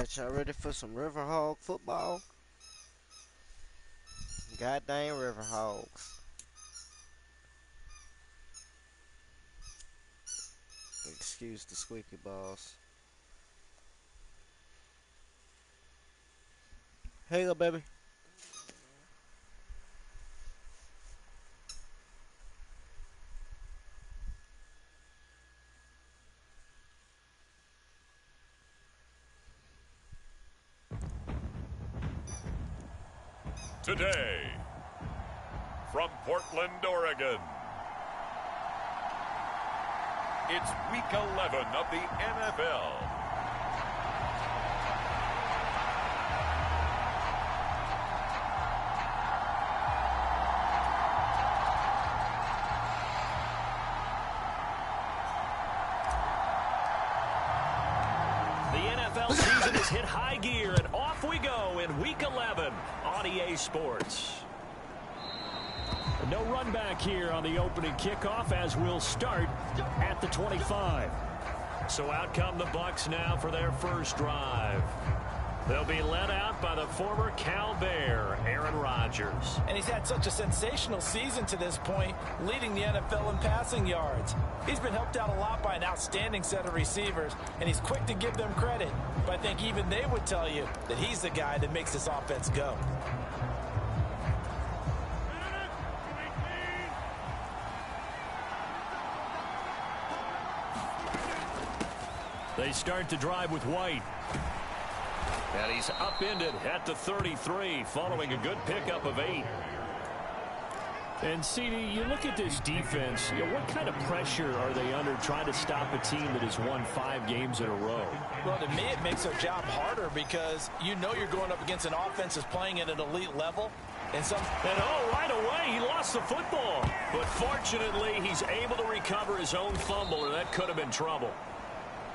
Alright, y'all ready for some River Hog football? Goddamn River Hogs. Excuse the squeaky balls. Here you go, baby. Today, from Portland, Oregon, it's Week 11 of the NFL. The NFL season has hit high gear, and off we go in Week 11 on EA Sports. No run back here on the opening kickoff as we'll start at the 25. So out come the Bucs now for their first drive. They'll be led out by the former Cal Bear, Aaron Rodgers. And he's had such a sensational season to this point, leading the NFL in passing yards. He's been helped out a lot by an outstanding set of receivers, and he's quick to give them credit. But I think even they would tell you that he's the guy that makes this offense go. They start to drive with White. And he's upended at the 33, following a good pickup of 8. And, CD, you look at this defense, what kind of pressure are they under trying to stop a team that has won 5 games in a row? Well, to me, it makes their job harder because you know you're going up against an offense that's playing at an elite level. And right away, he lost the football. But fortunately, he's able to recover his own fumble, or that could have been trouble.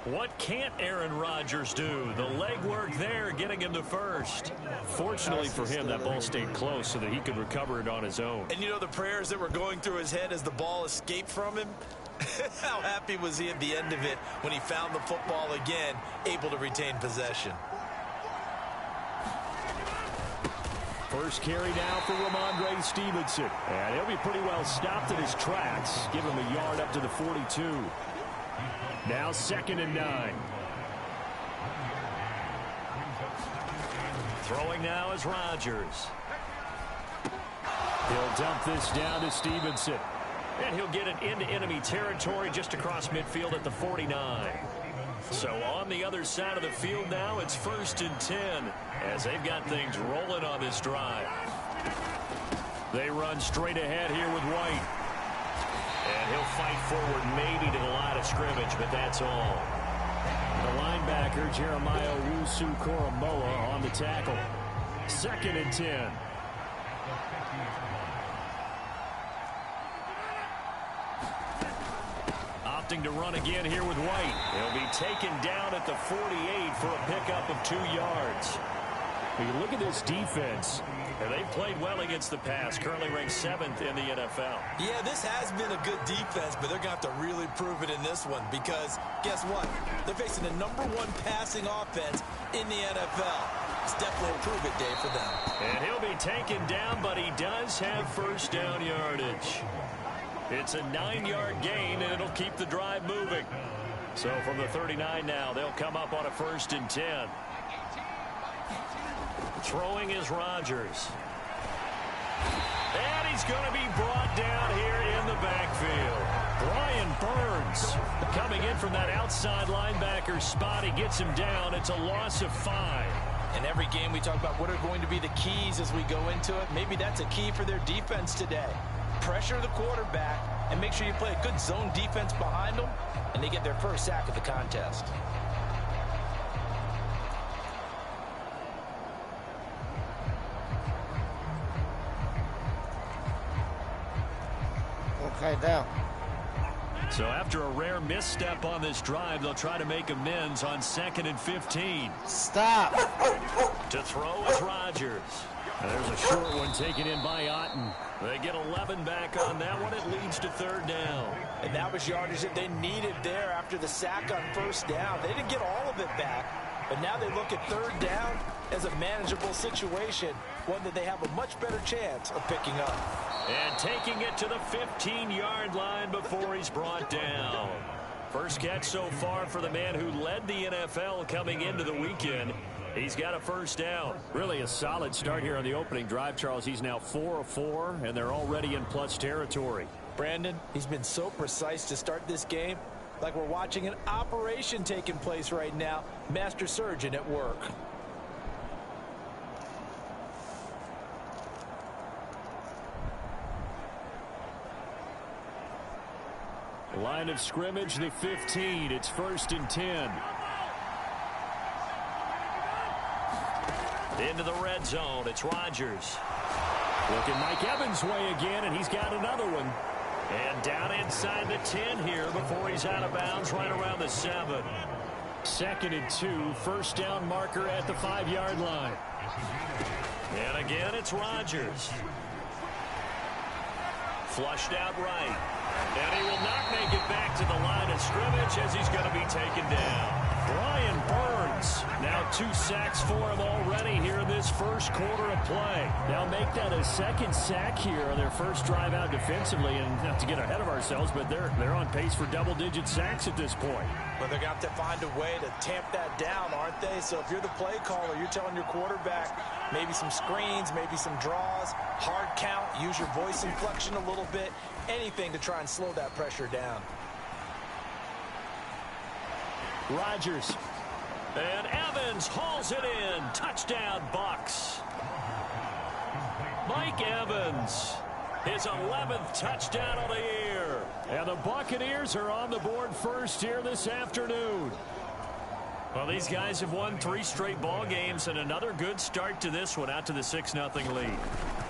What can't Aaron Rodgers do? The legwork there, getting him to first. Fortunately for him, that ball stayed close so that he could recover it on his own. And you know the prayers that were going through his head as the ball escaped from him? How happy was he at the end of it when he found the football again, able to retain possession? First carry now for Ramondre Stevenson. And he'll be pretty well stopped in his tracks. Give him a yard up to the 42. Now 2nd and 9. Throwing now is Rodgers. He'll dump this down to Stevenson. And he'll get it into enemy territory just across midfield at the 49. So on the other side of the field now, it's 1st and 10 as they've got things rolling on this drive. They run straight ahead here with White. And he'll fight forward maybe to the line of scrimmage, but that's all. The linebacker, Jeremiah Owusu-Koramoah, on the tackle. 2nd and 10. Opting to run again here with White. He'll be taken down at the 48 for a pickup of 2 yards. When you look at this defense, and they've played well against the pass, currently ranked 7th in the NFL. Yeah, this has been a good defense, but they're going to have to really prove it in this one because guess what? They're facing the #1 passing offense in the NFL. It's definitely a prove-it day for them. And he'll be taken down, but he does have first down yardage. It's a 9-yard gain, and it'll keep the drive moving. So from the 39 now, they'll come up on a 1st and 10. Throwing is Rodgers. And he's going to be brought down here in the backfield. Brian Burns coming in from that outside linebacker spot. He gets him down. It's a loss of 5. In every game we talk about what are going to be the keys as we go into it. Maybe that's a key for their defense today. Pressure the quarterback and make sure you play a good zone defense behind them, and they get their first sack of the contest. Okay, down. So after a rare misstep on this drive, they'll try to make amends on 2nd and 15. Stop. To throw is Rodgers. There's a short one taken in by Otten. They get 11 back on that one. It leads to 3rd down. And that was yardage that they needed there after the sack on 1st down. They didn't get all of it back, But now they look at third down as a manageable situation, one that they have a much better chance of picking up. And taking it to the 15-yard line before he's brought down. First catch so far for the man who led the NFL coming into the weekend. He's got a first down. Really a solid start here on the opening drive, Charles. He's now 4 of 4, and they're already in plus territory. Brandon, he's been so precise to start this game, like we're watching an operation taking place right now. Master surgeon at work. Line of scrimmage, the 15. It's 1st and 10. Into the red zone. It's Rodgers. Looking Mike Evans' way again, and he's got another one. And down inside the 10 here before he's out of bounds right around the 7. 2nd and 2. First down marker at the 5-yard line. And again, it's Rodgers. Flushed out right. And he will not make it back to the line of scrimmage as he's going to be taken down. Brian Burns. Now 2 sacks for him already here in this first quarter of play. Now make that a 2nd sack here on their first drive out defensively. And not to get ahead of ourselves, but they're on pace for double-digit sacks at this point. But they're going to have to find a way to tamp that down, aren't they? So if you're the play caller, you're telling your quarterback maybe some screens, maybe some draws, hard count, use your voice inflection a little bit, anything to try and slow that pressure down. Rodgers. And Evans hauls it in. Touchdown, Bucs. Mike Evans, his 11th touchdown of the year. And the Buccaneers are on the board first here this afternoon. Well, these guys have won 3 straight ball games and another good start to this one out to the 6-0 lead.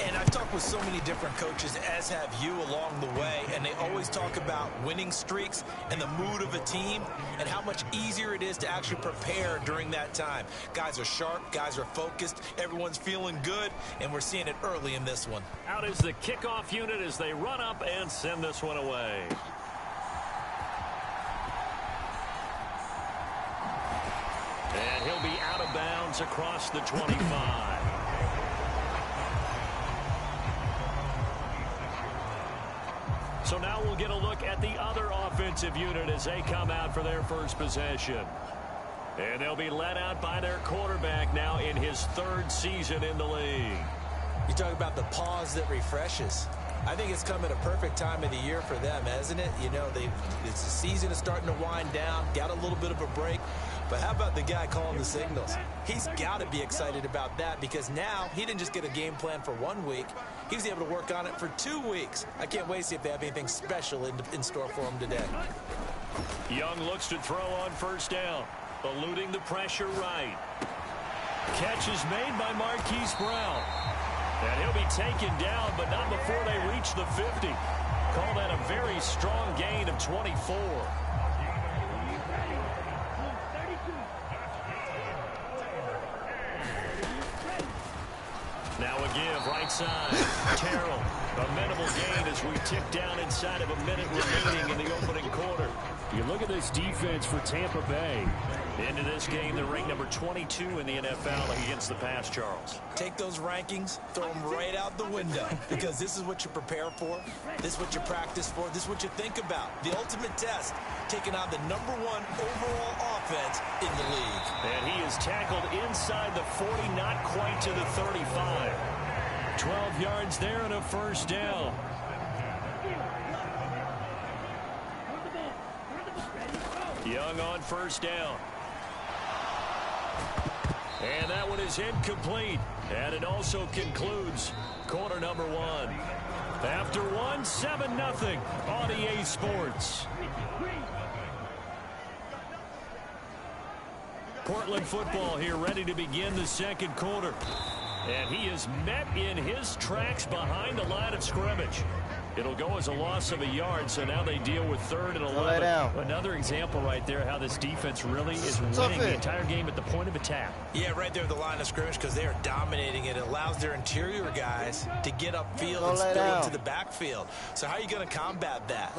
And I've talked with so many different coaches, as have you along the way, and they always talk about winning streaks and the mood of a team and how much easier it is to actually prepare during that time. Guys are sharp, guys are focused, everyone's feeling good, and we're seeing it early in this one. Out is the kickoff unit as they run up and send this one away. And he'll be out of bounds across the 25. So now we'll get a look at the other offensive unit as they come out for their first possession. And they'll be led out by their quarterback now in his 3rd season in the league. You talk about the pause that refreshes. I think it's come at a perfect time of the year for them, hasn't it? You know, the season is starting to wind down, got a little bit of a break. But how about the guy calling the signals? He's got to be excited about that because now he didn't just get a game plan for 1 week. He was able to work on it for 2 weeks. I can't wait to see if they have anything special in store for him today. Young looks to throw on first down, eluding the pressure right. Catch is made by Marquise Brown. And he'll be taken down, but not before they reach the 50. Call that a very strong gain of 24. Now a give, right side. Terrell, a minimal gain as we tick down inside of a minute remaining in the opening quarter. You look at this defense for Tampa Bay. Into this game, they're ranked number 22 in the NFL against the pass, Charles. Take those rankings, throw them right out the window, because this is what you prepare for, this is what you practice for, this is what you think about. The ultimate test, taking on the #1 overall offense in the league. And he is tackled inside the 40, not quite to the 35. 12 yards there and a first down. Young on first down. And that one is incomplete. And it also concludes quarter number 1. After 1, 7-0 on EA Sports. Portland football here ready to begin the 2nd quarter. And he is met in his tracks behind the line of scrimmage. It'll go as a loss of a yard, so now they deal with 3rd and 11. Another example right there how this defense really is winning the entire game at the point of attack. Yeah, right there at the line of scrimmage because they are dominating it. It allows their interior guys to get upfield and spill into the backfield. So how are you going to combat that?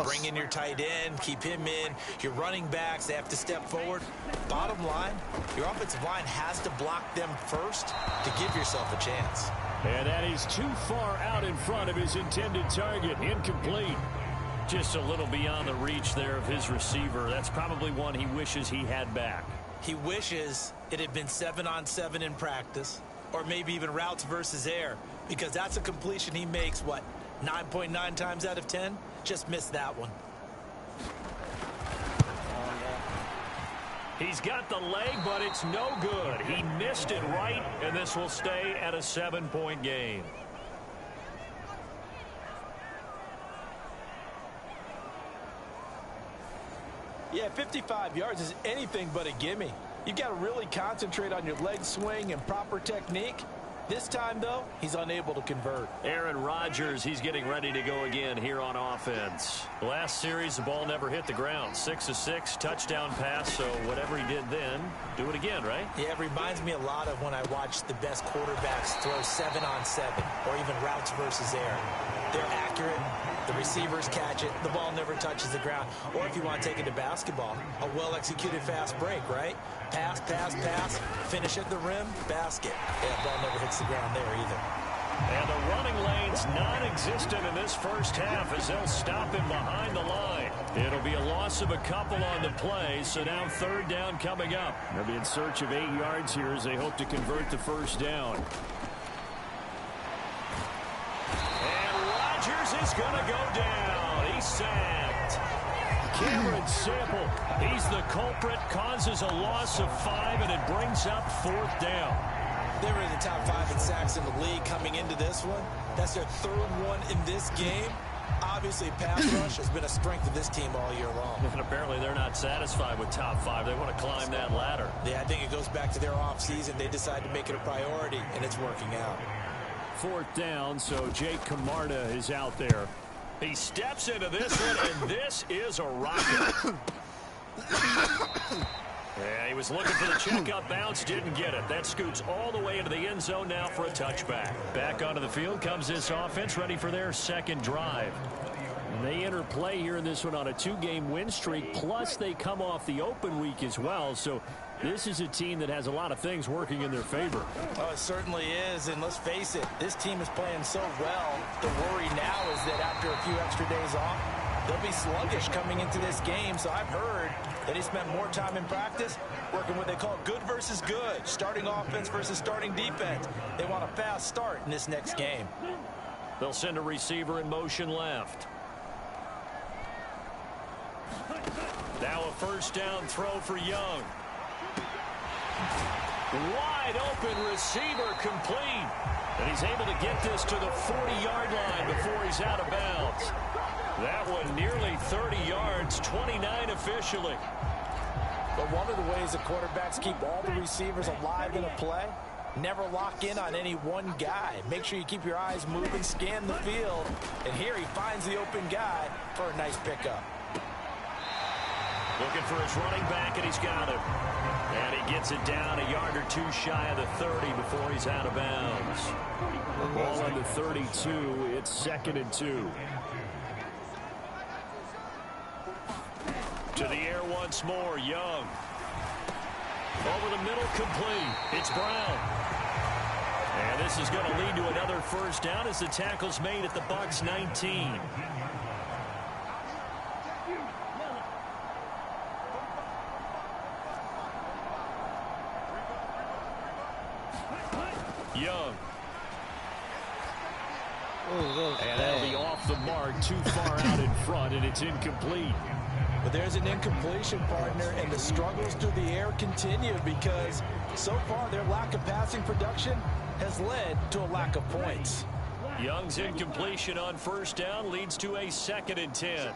Bring in your tight end, keep him in. Your running backs, they have to step forward. Bottom line, your offensive line has to block them first to give yourself a chance. And that is too far out in front of his intended target. Incomplete. Just a little beyond the reach there of his receiver. That's probably one he wishes he had back. He wishes it had been 7-on-7 in practice, or maybe even routes versus air, because that's a completion he makes, 9.9 times out of 10? Just missed that one. He's got the leg, but it's no good. He missed it right, and this will stay at a 7-point game. Yeah, 55 yards is anything but a gimme. You've got to really concentrate on your leg swing and proper technique. This time, though, he's unable to convert. Aaron Rodgers, he's getting ready to go again here on offense. Last series, the ball never hit the ground. 6 of 6, touchdown pass, so whatever he did then, do it again, right? Yeah, it reminds me a lot of when I watched the best quarterbacks throw 7-on-7 or even routes versus air. They're accurate. The receivers catch it. The ball never touches the ground. Or if you want to take it to basketball, a well-executed fast break, right? Pass, pass, pass, finish at the rim, basket. Yeah, ball never hits the ground there either. And the running lane's non-existent in this first half as they'll stop him behind the line. It'll be a loss of a couple on the play, so now 3rd down coming up. They'll be in search of 8 yards here as they hope to convert the first down. And Rodgers is going to go down. He's sacked. Cameron Sample, he's the culprit, causes a loss of 5, and it brings up 4th down. They were in the top 5 in sacks in the league coming into this one. That's their 3rd one in this game. Obviously, pass rush has been a strength of this team all year long. And apparently they're not satisfied with top 5. They want to climb that ladder. Yeah, I think it goes back to their offseason. They decided to make it a priority, and it's working out. 4th down, so Jake Camarda is out there. He steps into this one, and this is a rocket. Yeah, he was looking for the checkup bounce, didn't get it. That scoots all the way into the end zone now for a touchback. Back onto the field comes this offense, ready for their 2nd drive. And they enter play here in this one on a 2-game win streak, plus they come off the open week as well, so this is a team that has a lot of things working in their favor. Oh, it certainly is, and let's face it, this team is playing so well. The worry now is that after a few extra days off, they'll be sluggish coming into this game, so I've heard that he spent more time in practice working what they call good versus good, starting offense versus starting defense. They want a fast start in this next game. They'll send a receiver in motion left. Now a 1st down throw for Young. Wide open receiver complete. And he's able to get this to the 40-yard line before he's out of bounds. That one nearly 30 yards, 29 officially. But one of the ways the quarterbacks keep all the receivers alive in a play, never lock in on any one guy. Make sure you keep your eyes moving, scan the field. And here he finds the open guy for a nice pickup. Looking for his running back, and he's got him. And he gets it down a yard or 2 shy of the 30 before he's out of bounds. Ball on the 32. It's 2nd and 2. To the air once more, Young. Over the middle, complete. It's Brown. And this is going to lead to another 1st down as the tackle's made at the Bucs 19. Young. And that'll be off the mark, too far out in front, and it's incomplete. But there's an incompletion, partner, and the struggles through the air continue because so far their lack of passing production has led to a lack of points. Young's incompletion on 1st down leads to a 2nd and 10.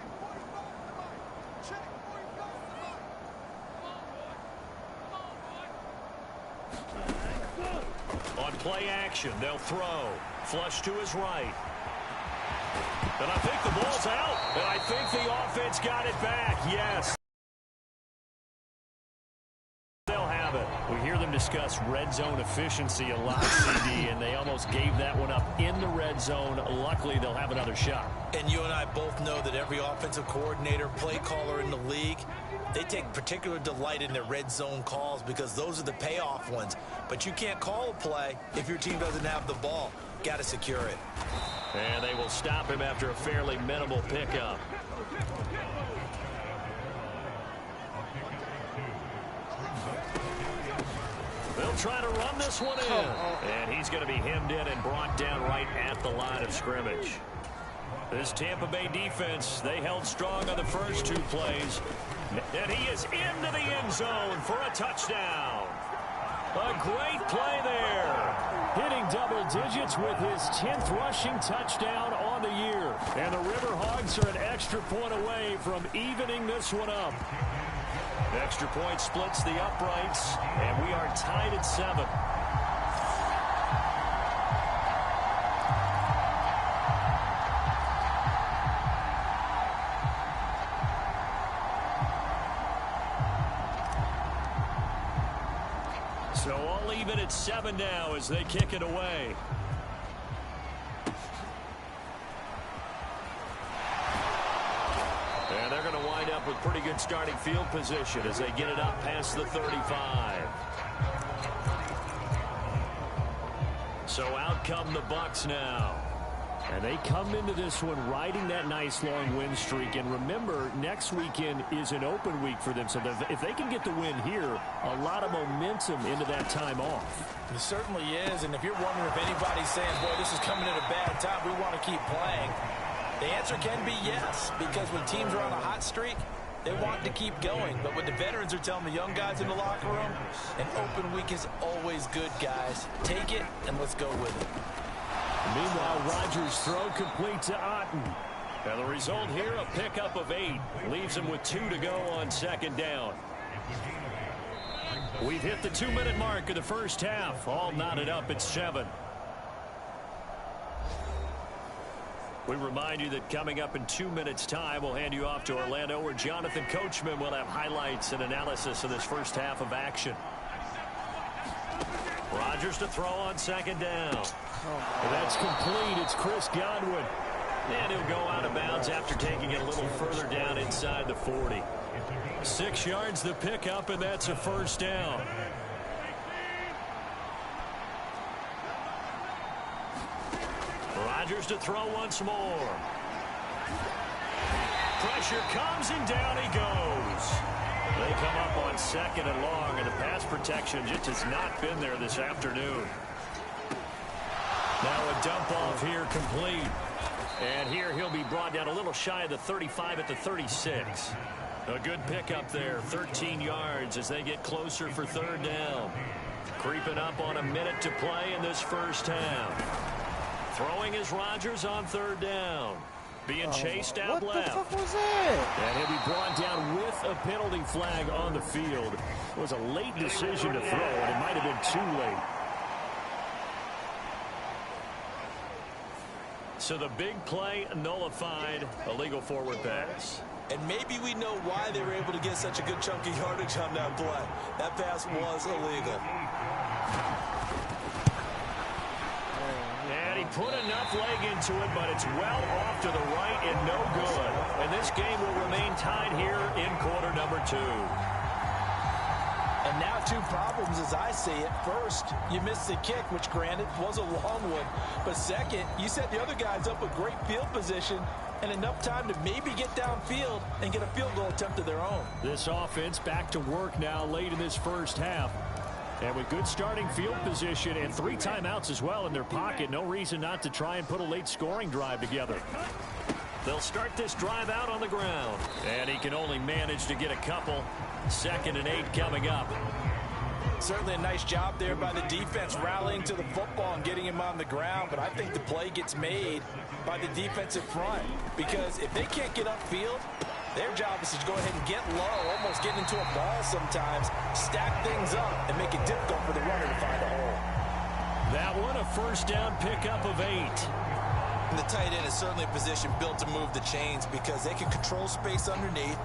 On play action, they'll throw. Flush to his right. And I think the ball's out. And I think the offense got it back. Yes. They'll have it. We hear them discuss red zone efficiency a lot, CD, and they almost gave that one up in the red zone. Luckily, they'll have another shot. And you and I both know that every offensive coordinator, play caller in the league, they take particular delight in their red zone calls because those are the payoff ones. But you can't call a play if your team doesn't have the ball. Got to secure it. And they will stop him after a fairly minimal pickup. They'll try to run this one in. And he's going to be hemmed in and brought down right at the line of scrimmage. This Tampa Bay defense, they held strong on the first 2 plays. And he is into the end zone for a touchdown. A great play there. Hitting double digits with his 10th rushing touchdown on the year. And the Riverhogs are an extra point away from evening this one up. Extra point splits the uprights, and we are tied at 7. So all even at 7 now as they kick it away. And they're going to wind up with pretty good starting field position as they get it up past the 35. So out come the Bucs now. And they come into this one riding that nice long win streak. And remember, next weekend is an open week for them. So if they can get the win here, a lot of momentum into that time off. It certainly is. And if you're wondering if anybody's saying, boy, this is coming at a bad time, we want to keep playing, the answer can be yes. Because when teams are on a hot streak, they want to keep going. But what the veterans are telling the young guys in the locker room, an open week is always good, guys. Take it and let's go with it. Meanwhile, Rodgers' throw complete to Otten. And the result here, a pickup of 8. Leaves him with 2 to go on 2nd down. We've hit the 2-minute mark of the first half. All knotted up at 7. We remind you that coming up in 2 minutes' time, we'll hand you off to Orlando, where Jonathan Coachman will have highlights and analysis of this first half of action. Rodgers to throw on 2nd down. That's complete. It's Chris Godwin. And he'll go out of bounds after taking it a little further down inside the 40. 6 yards the pickup, and that's a first down. Rodgers to throw once more. Pressure comes, and down he goes. They come up on 2nd and long, and the pass protection just has not been there this afternoon. Now a dump off here complete. And here he'll be brought down a little shy of the 35 at the 36. A good pickup there, 13 yards as they get closer for 3rd down. Creeping up on a minute to play in this first half. Throwing is Rodgers on 3rd down. Being chased out left. What the fuck was that? And he'll be brought down with a penalty flag on the field. It was a late decision to throw, and it might have been too late. So the big play nullified, illegal forward pass. And maybe we know why they were able to get such a good chunk of yardage on that play. That pass was illegal. And he put enough leg into it, but it's well off to the right and no good. And this game will remain tied here in quarter number 2. And now 2 problems as I see it. First, you missed the kick, which granted was a long one. But second, you set the other guys up with great field position and enough time to maybe get downfield and get a field goal attempt of their own. This offense back to work now late in this first half. And with good starting field position and 3 timeouts as well in their pocket, no reason not to try and put a late scoring drive together. They'll start this drive out on the ground. And he can only manage to get a couple. 2nd and 8 coming up. Certainly a nice job there by the defense rallying to the football and getting him on the ground. But I think the play gets made by the defensive front. Because if they can't get upfield, their job is to go ahead and get low, almost get into a ball sometimes, stack things up, and make it difficult for the runner to find a hole. That one a first down pickup of 8. And the tight end is certainly a position built to move the chains because they can control space underneath.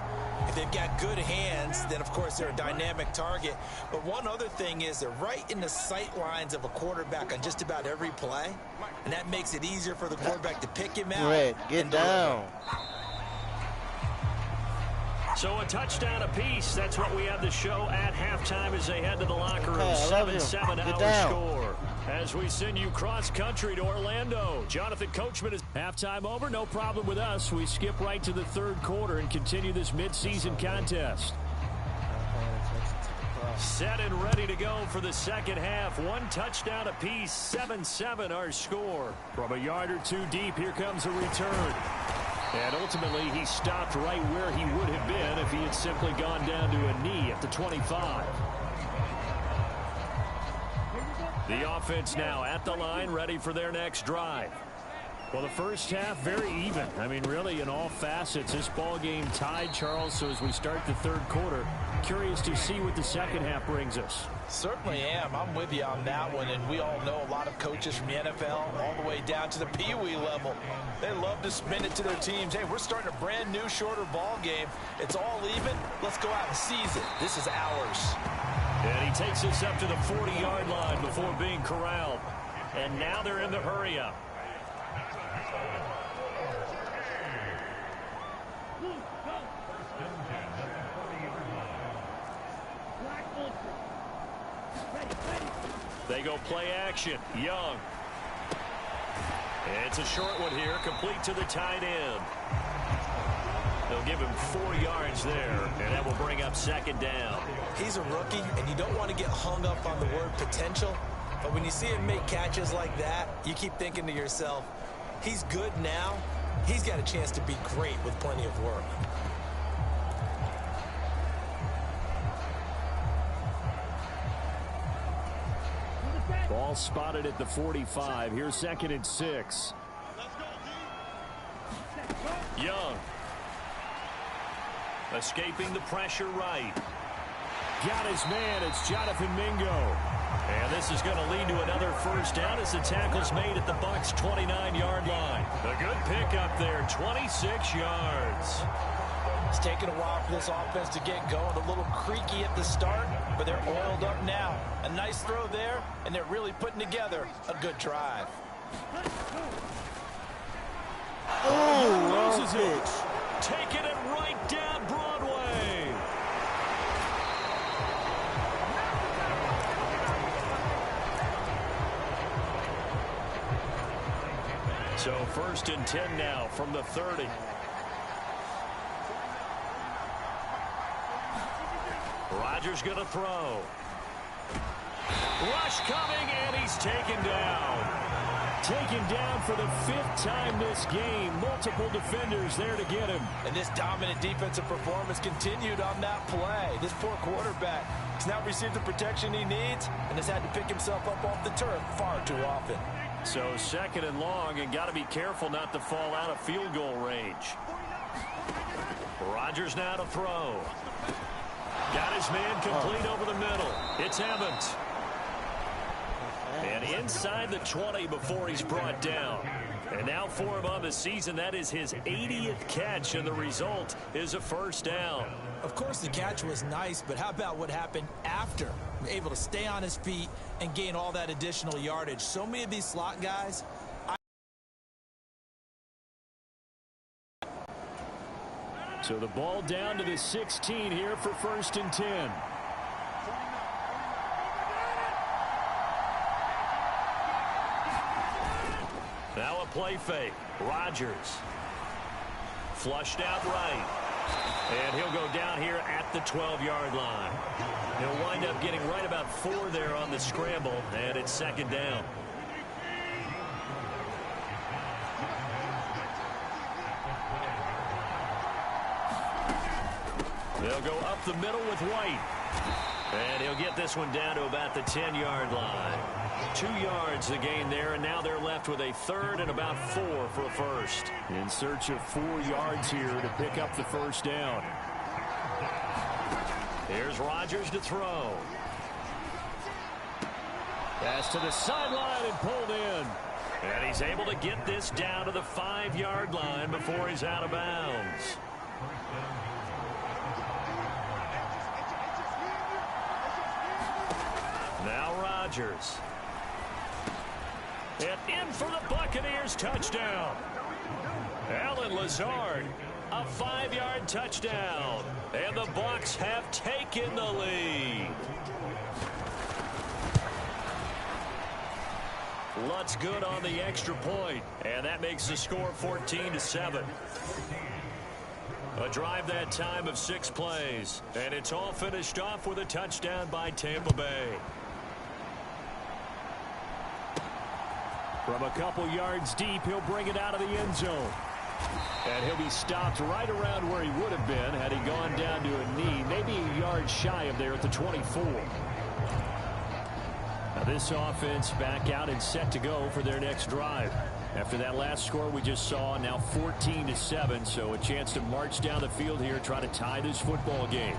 If they've got good hands, then, of course, they're a dynamic target. But one other thing is they're right in the sight lines of a quarterback on just about every play, and that makes it easier for the quarterback to pick him out. Red, get down. So a touchdown apiece. That's what we have to show at halftime as they head to the locker room. 7-7 our score. As we send you cross-country to Orlando. Jonathan Coachman is halftime over. No problem with us. We skip right to the third quarter and continue this midseason contest. Set and ready to go for the second half. One touchdown apiece. 7-7 our score. From a yard or two deep, here comes a return. And ultimately, he stopped right where he would have been if he had simply gone down to a knee at the 25. The offense now at the line, ready for their next drive. Well, the first half, very even. I mean, really, in all facets, this ball game tied, Charles. So as we start the third quarter, curious to see what the second half brings us. Certainly am. I'm with you on that one. And we all know a lot of coaches from the NFL all the way down to the Pee-wee level. They love to spin it to their teams. Hey, we're starting a brand new, shorter ball game. It's all even. Let's go out and seize it. This is ours. And he takes us up to the 40-yard line before being corralled. And now they're in the hurry-up. They go play action. Young. It's a short one here, complete to the tight end. They'll give him 4 yards there, and that will bring up second down. He's a rookie, and you don't want to get hung up on the word potential. But when you see him make catches like that, you keep thinking to yourself, he's good now. He's got a chance to be great with plenty of work. Ball spotted at the 45. Here's 2nd and 6. Young. Escaping the pressure right. Got his man. It's Jonathan Mingo. And this is going to lead to another first down as the tackle's made at the Bucs' 29-yard line. A good pickup there, 26 yards. It's taken a while for this offense to get going. A little creaky at the start, but they're oiled up now. A nice throw there, and they're really putting together a good drive. Oh, loses it. Taking it right down Broadway. So 1st and 10 now from the 30. Rodgers going to throw. Rush coming, and he's taken down. Taken down for the 5th time this game. Multiple defenders there to get him. And this dominant defensive performance continued on that play. This poor quarterback has now received the protection he needs and has had to pick himself up off the turf far too often. So 2nd and long, and got to be careful not to fall out of field goal range. Rodgers now to throw. Got his man complete over the middle. It's Evans. And inside the 20 before he's brought down. And now for him on the season, that is his 80th catch, and the result is a first down. Of course, the catch was nice, but how about what happened after? Able to stay on his feet and gain all that additional yardage. So many of these slot guys. So the ball down to the 16 here for 1st and 10. Now a play fake. Rodgers. Flushed out right. And he'll go down here at the 12-yard line. He'll wind up getting right about 4 there on the scramble, and it's 2nd down. They'll go up the middle with White. And he'll get this one down to about the 10-yard line. 2 yards the gain there, and now they're left with a 3rd and about 4 for a first. In search of 4 yards here to pick up the first down. Here's Rodgers to throw. Pass to the sideline and pulled in. And he's able to get this down to the 5-yard line before he's out of bounds. Now Rodgers. And in for the Buccaneers touchdown. Alan Lazard, a 5-yard touchdown. And the Bucs have taken the lead. Lutt's good on the extra point, and that makes the score 14-7. A drive that time of 6 plays, and it's all finished off with a touchdown by Tampa Bay. From a couple yards deep, he'll bring it out of the end zone. And he'll be stopped right around where he would have been had he gone down to a knee, maybe a yard shy of there at the 24. Now this offense back out and set to go for their next drive. After that last score we just saw, now 14-7, so a chance to march down the field here, try to tie this football game.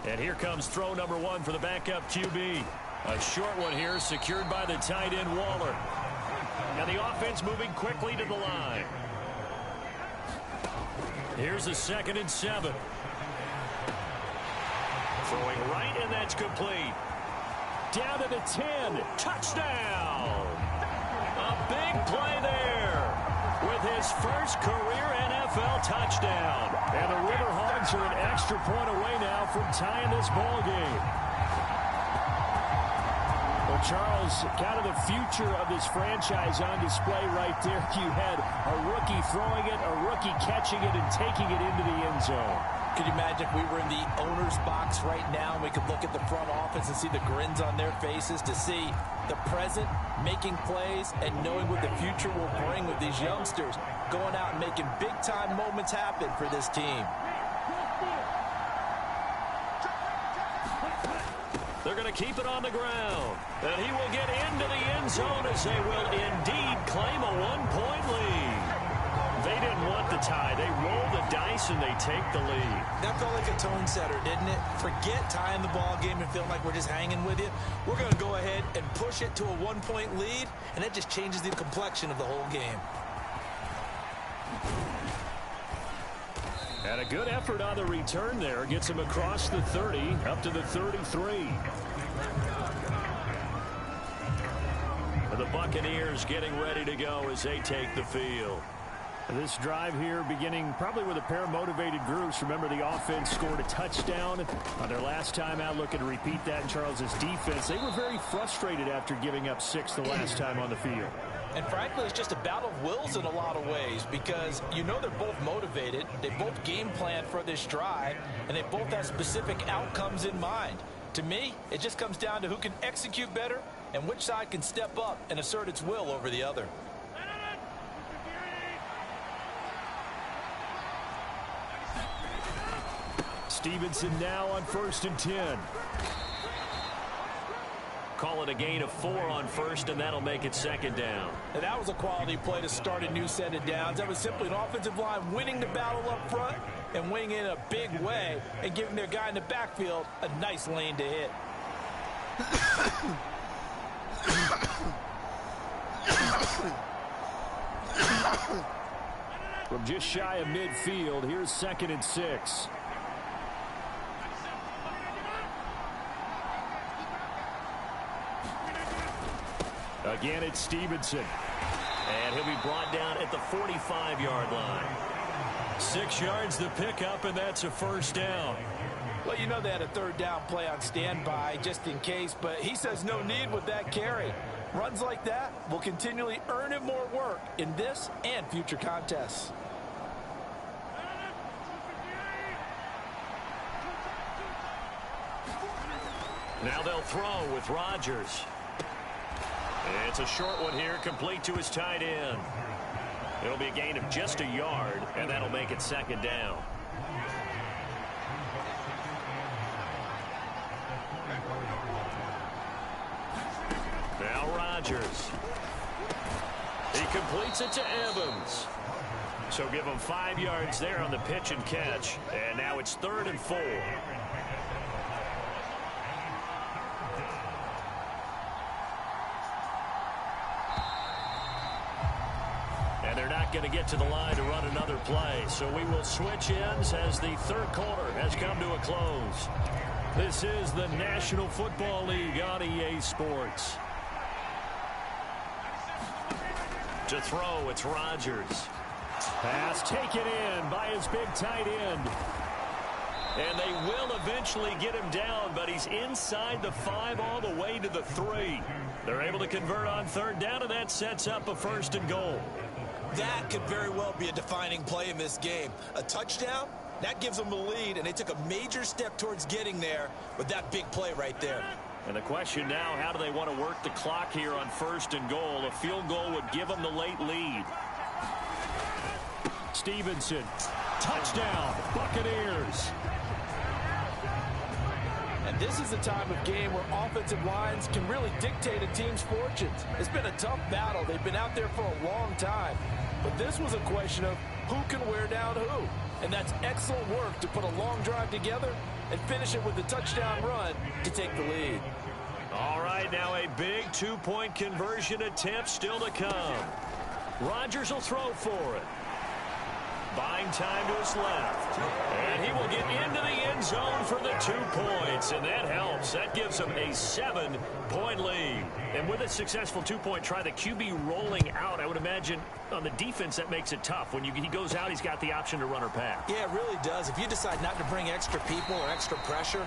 And here comes throw number 1 for the backup QB. A short one here, secured by the tight end Waller. Now the offense moving quickly to the line. Here's a 2nd and 7. Throwing right, and that's complete. Down to the 10. Touchdown! A big play there with his first career NFL touchdown. And the Riverhawks are an extra point away now from tying this ball game. Well, Charles, kind of the future of this franchise on display right there. You had a rookie throwing it, a rookie catching it, and taking it into the end zone. Could you imagine if we were in the owner's box right now and we could look at the front office and see the grins on their faces, to see the present making plays and knowing what the future will bring with these youngsters going out and making big-time moments happen for this team. They're going to keep it on the ground. And he will get into the end zone as they will indeed claim a 1-point lead. They didn't want the tie. They roll the dice and they take the lead. That felt like a tone setter, didn't it? Forget tying the ball game and feeling like we're just hanging with you. We're going to go ahead and push it to a 1-point lead, and that just changes the complexion of the whole game. And a good effort on the return there. Gets him across the 30, up to the 33. The Buccaneers getting ready to go as they take the field. This drive here beginning probably with a pair of motivated groups. Remember, the offense scored a touchdown on their last time out. Looking to repeat that in Charles's defense. They were very frustrated after giving up 6 the last time on the field. And frankly, it's just a battle of wills in a lot of ways, because you know they're both motivated, they both game plan for this drive, and they both have specific outcomes in mind. To me, it just comes down to who can execute better and which side can step up and assert its will over the other. Stevenson now on 1st and 10. Call it a gain of 4 on 1st, and that'll make it 2nd down. And that was a quality play to start a new set of downs. That was simply an offensive line winning the battle up front and winning in a big way and giving their guy in the backfield a nice lane to hit. From just shy of midfield, here's 2nd and 6. Again, it's Stevenson. And he'll be brought down at the 45-yard line. 6 yards the pickup, and that's a 1st down. Well, you know they had a 3rd down play on standby just in case, but he says no need with that carry. Runs like that will continually earn him more work in this and future contests. Now they'll throw with Rodgers. It's a short one here, complete to his tight end. It'll be a gain of just a yard, and that'll make it 2nd down. Rodgers. He completes it to Evans. So give him 5 yards there on the pitch and catch. And now it's 3rd and 4. And they're not going to get to the line to run another play. So we will switch ends as the 3rd quarter has come to a close. This is the National Football League on EA Sports. To throw, it's Rodgers. Pass taken in by his big tight end. And they will eventually get him down, but he's inside the 5 all the way to the 3. They're able to convert on 3rd down, and that sets up a 1st and goal. That could very well be a defining play in this game. A touchdown, that gives them the lead, and they took a major step towards getting there with that big play right there. And the question now, how do they want to work the clock here on 1st and goal? A field goal would give them the late lead. Stevenson, touchdown, Buccaneers. And this is the time of game where offensive lines can really dictate a team's fortunes. It's been a tough battle. They've been out there for a long time. But this was a question of who can wear down who. And that's excellent work to put a long drive together and finish it with a touchdown run to take the lead. All right, now a big 2-point conversion attempt still to come. Rodgers will throw for it. Buying time to his left. And he will get into the end zone for the 2 points. And that helps. That gives him a 7-point lead. And with a successful 2-point try, the QB rolling out, I would imagine on the defense that makes it tough. When he goes out, he's got the option to run or pass. Yeah, it really does. If you decide not to bring extra people or extra pressure,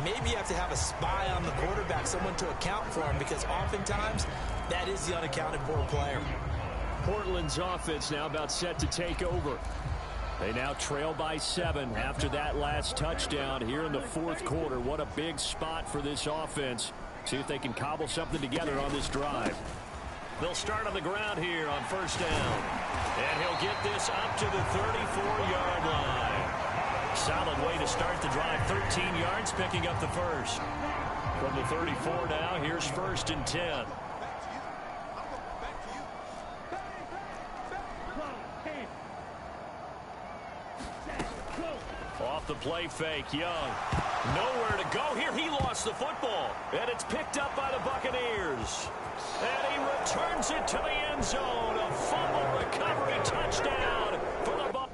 maybe you have to have a spy on the quarterback, someone to account for him, because oftentimes that is the unaccounted for player. Portland's offense now about set to take over. They now trail by 7 after that last touchdown here in the 4th quarter. What a big spot for this offense. See if they can cobble something together on this drive. They'll start on the ground here on 1st down. And he'll get this up to the 34-yard line. Solid way to start the drive. 13 yards, picking up the 1st. From the 34 now, here's 1st and 10. Off the play fake, Young. Nowhere to go here. He lost the football. And it's picked up by the Buccaneers. And he returns it to the end zone. A fumble recovery touchdown for the Buccaneers.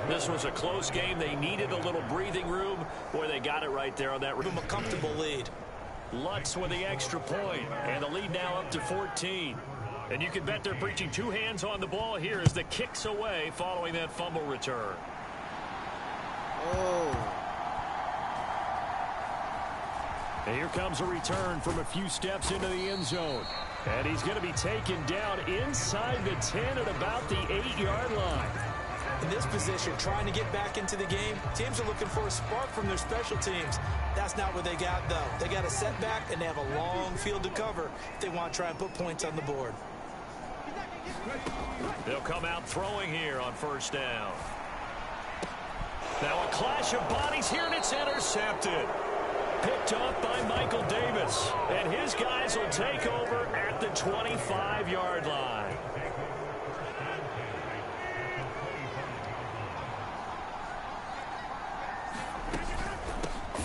This was a close game. They needed a little breathing room. Boy, they got it right there on that. Give them a comfortable lead. Lutz with the extra point, and the lead now up to 14. And you can bet they're preaching 2 hands on the ball here as the kick's away following that fumble return. Oh. And here comes a return from a few steps into the end zone. And he's going to be taken down inside the 10 at about the 8-yard line. In this position, trying to get back into the game, teams are looking for a spark from their special teams. That's not what they got, though. They got a setback, and they have a long field to cover if they want to try and put points on the board. They'll come out throwing here on 1st down. Now a clash of bodies here, and it's intercepted. Picked up by Michael Davis. And his guys will take over at the 25-yard line.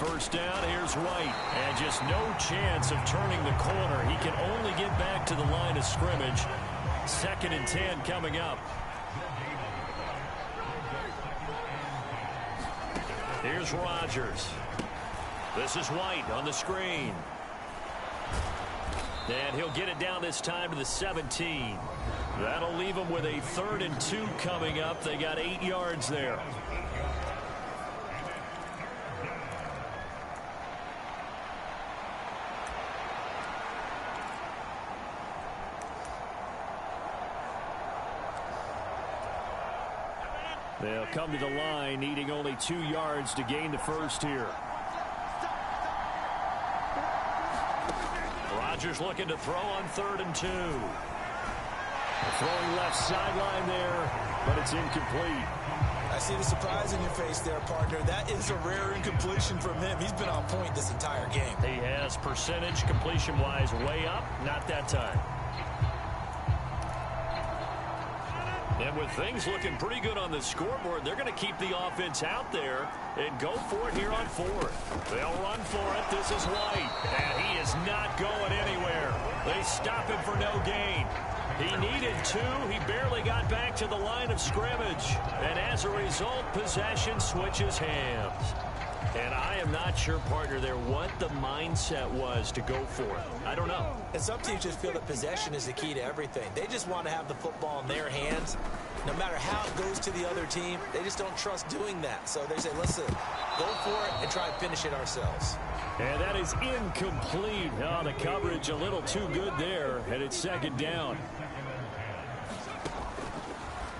first down. Here's White. And just no chance of turning the corner. He can only get back to the line of scrimmage. 2nd and 10 coming up. Here's Rodgers. This is White on the screen. And he'll get it down this time to the 17. That'll leave him with a 3rd and 2 coming up. They got 8 yards there. They'll come to the line, needing only 2 yards to gain the first here. Rodgers looking to throw on 3rd and 2. Throwing left sideline there, but it's incomplete. I see the surprise in your face there, partner. That is a rare incompletion from him. He's been on point this entire game. He has percentage completion-wise way up. Not that time. And with things looking pretty good on the scoreboard, they're going to keep the offense out there and go for it here on 4th. They'll run for it. This is White. And he is not going anywhere. They stop him for no gain. He needed 2. He barely got back to the line of scrimmage. And as a result, possession switches hands. And I am not sure, partner, there what the mindset was to go for it. I don't know. And some teams just feel that possession is the key to everything. They just want to have the football in their hands. No matter how it goes to the other team, they just don't trust doing that. So they say, listen, go for it and try and finish it ourselves. And that is incomplete. Oh, the coverage a little too good there, and it's 2nd down.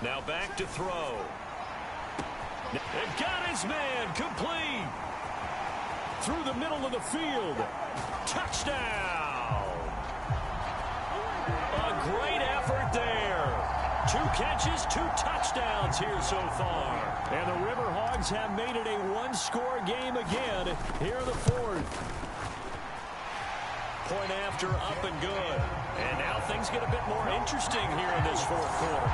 Now back to throw. And got his man complete. Through the middle of the field. Touchdown. A great effort there. 2 catches, 2 touchdowns here so far. And the Riverhogs have made it a 1-score game again here in the 4th. Point after up and good. And now things get a bit more interesting here in this 4th quarter.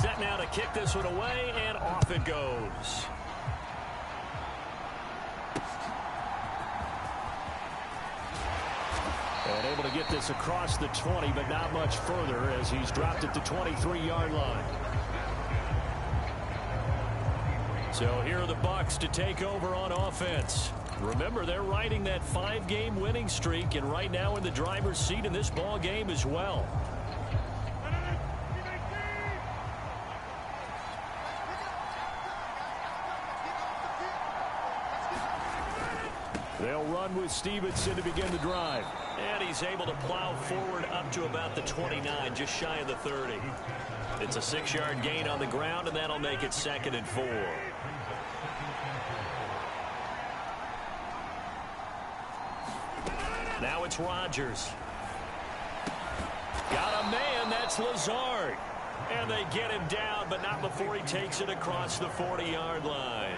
Set now to kick this one away, and off it goes. And able to get this across the 20, but not much further as he's dropped at the 23-yard line. So here are the Bucs to take over on offense. Remember, they're riding that 5-game winning streak, and right now in the driver's seat in this ball game as well. They'll run with Stevenson to begin the drive. And he's able to plow forward up to about the 29, just shy of the 30. It's a 6-yard gain on the ground, and that'll make it 2nd and 4. Now it's Rodgers. Got a man, that's Lazard. And they get him down, but not before he takes it across the 40-yard line.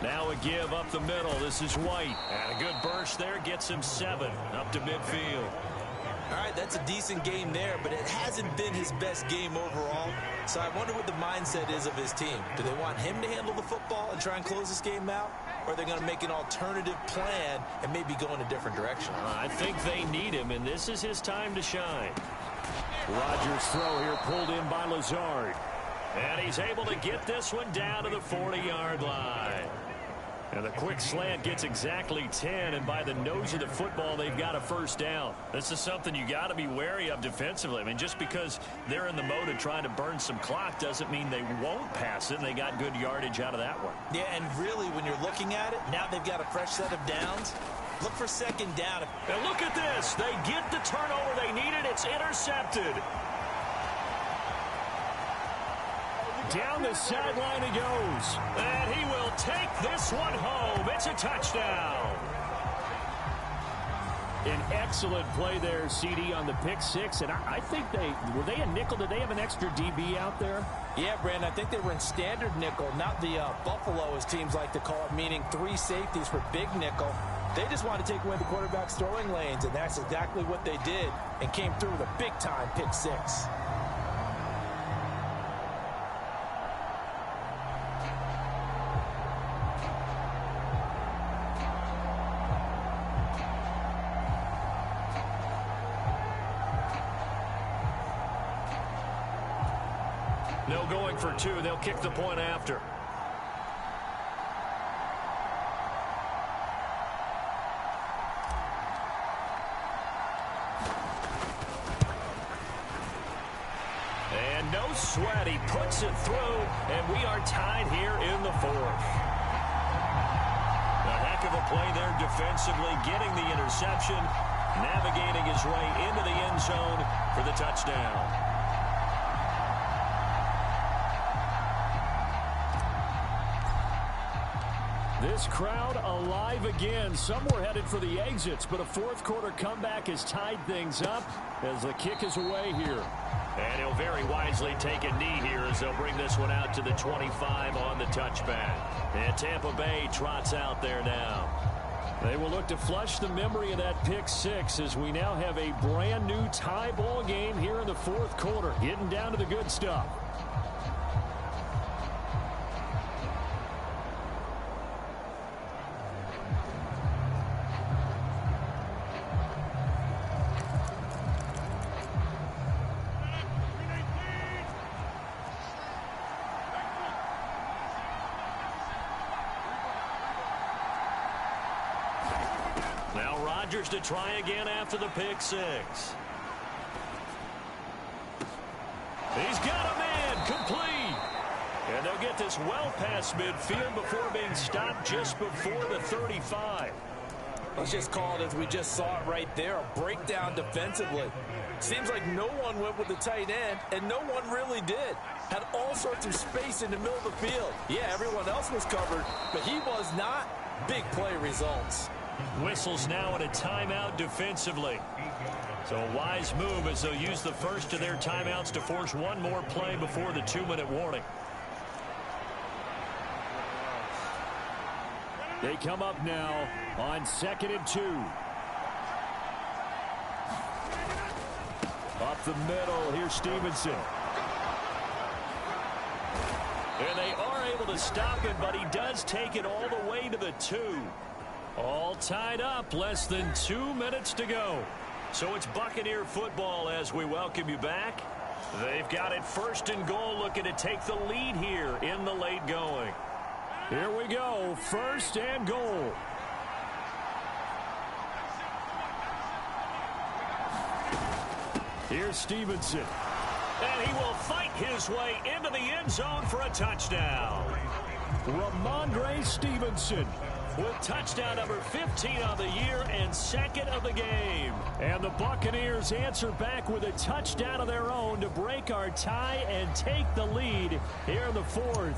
Now a give up the middle. This is White. And a good burst there gets him 7 up to midfield. All right, that's a decent game there, but it hasn't been his best game overall. So I wonder what the mindset is of his team. Do they want him to handle the football and try and close this game out? Or are they going to make an alternative plan and maybe go in a different direction? I think they need him, and this is his time to shine. Rodgers' throw here pulled in by Lazard. And he's able to get this one down to the 40-yard line. And the quick slant gets exactly 10, and by the nose of the football, they've got a first down. This is something you got to be wary of defensively. I mean, just because they're in the mode of trying to burn some clock doesn't mean they won't pass it, and they got good yardage out of that one. Yeah, and really, when you're looking at it, now they've got a fresh set of downs. Look for 2nd down. And look at this. They get the turnover they needed. It's intercepted. Down the sideline he goes. And he will take this one home. It's a touchdown. An excellent play there, CD, on the pick 6. And I think were they a nickel? Did they have an extra DB out there? Yeah, Brandon, I think they were in standard nickel, not the Buffalo, as teams like to call it, meaning 3 safeties for big nickel. They just want to take away the quarterback's throwing lanes, and that's exactly what they did and came through with a big-time pick six. No going for two. They'll kick the point after. And no sweat. He puts it through, and we are tied here in the fourth. A heck of a play there defensively, getting the interception, navigating his way into the end zone for the touchdown. This crowd alive again. Some were headed for the exits, but a fourth quarter comeback has tied things up as the kick is away here. And he'll very wisely take a knee here as they'll bring this one out to the 25 on the touchback. And Tampa Bay trots out there now. They will look to flush the memory of that pick six as we now have a brand new tie ball game here in the fourth quarter. Getting down to the good stuff. To try again after the pick six. He's got a man complete. And they'll get this well past midfield before being stopped just before the 35. Let's just call it as we just saw it right there, a breakdown defensively. Seems like no one went with the tight end, and no one really did. Had all sorts of space in the middle of the field. Yeah, everyone else was covered, but he was not. Big play results. Whistles now in a timeout defensively. So a wise move as they'll use the first of their timeouts to force one more play before the 2-minute warning. They come up now on 2nd and 2. Up the middle, here's Stevenson. And they are able to stop him, but he does take it all the way to the 2. All tied up, less than 2 minutes to go. So it's Buccaneer football as we welcome you back. They've got it 1st and goal, looking to take the lead here in the late going. Here we go, 1st and goal. Here's Stevenson. And he will fight his way into the end zone for a touchdown. Ramondre Stevenson with touchdown number 15 on the year and 2nd of the game. And the Buccaneers answer back with a touchdown of their own to break our tie and take the lead here in the 4th.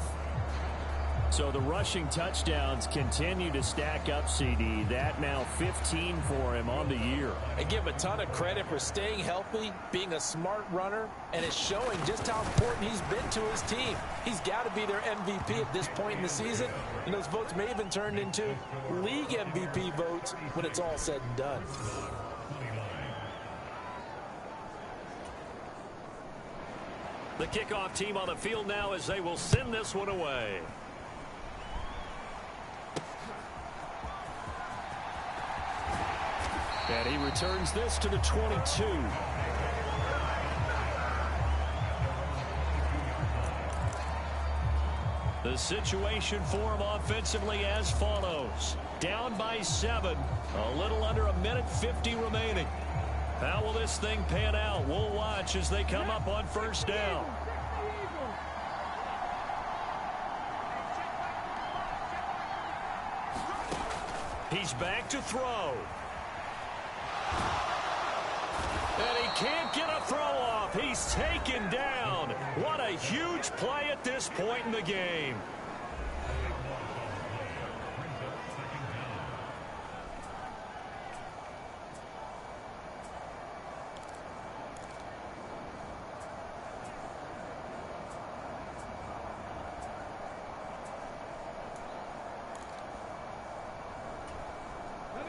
So the rushing touchdowns continue to stack up, CD. That now 15 for him on the year. I give him a ton of credit for staying healthy, being a smart runner, and it's showing just how important he's been to his team. He's got to be their MVP at this point in the season, and those votes may have been turned into league MVP votes when it's all said and done. The kickoff team on the field now as they will send this one away. And he returns this to the 22. The situation for him offensively as follows. Down by 7. A little under a minute 50 remaining. How will this thing pan out? We'll watch as they come up on 1st down. He's back to throw. And he can't get a throw off. He's taken down. What a huge play at this point in the game.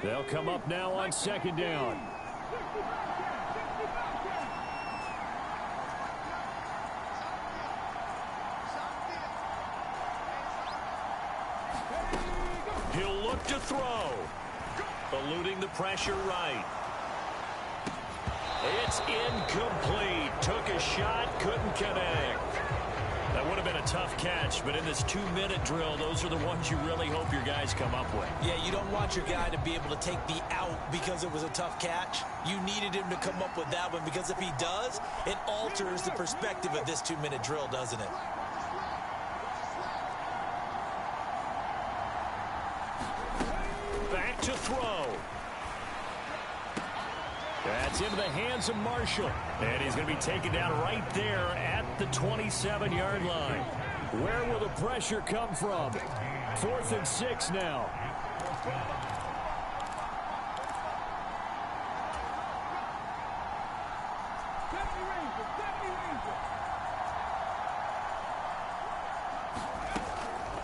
They'll come up now on second down. He'll look to throw. Eluding the pressure right. It's incomplete. Took a shot, couldn't connect. That would have been a tough catch, but in this 2-minute drill, those are the ones you really hope your guys come up with. Yeah, you don't want your guy to be able to take the out because it was a tough catch. You needed him to come up with that one, because if he does, it alters the perspective of this 2-minute drill, doesn't it? Back to throw. That's into the hands of Marshall. And he's going to be taken down right there at the 27-yard line. Where will the pressure come from? 4th and 6 now.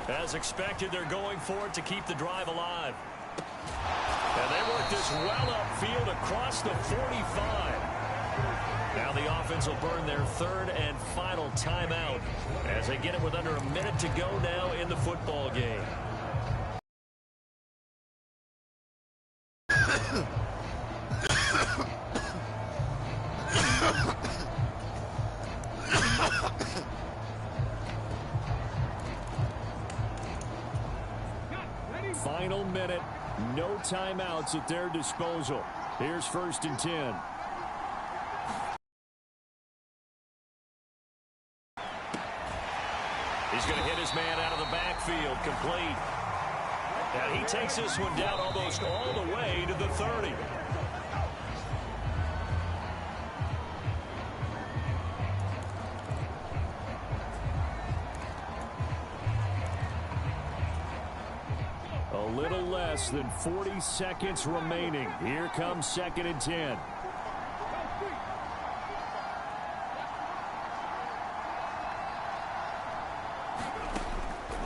As expected, they're going for it to keep the drive alive. And they work this well upfield across the 45. Now the offense will burn their 3rd and final timeout as they get it with under a minute to go now in the football game. Final minute. No timeouts at their disposal. Here's 1st and 10. He's going to hit his man out of the backfield, complete. And he takes this one down almost all the way to the 30. A little less than 40 seconds remaining. Here comes 2nd and 10.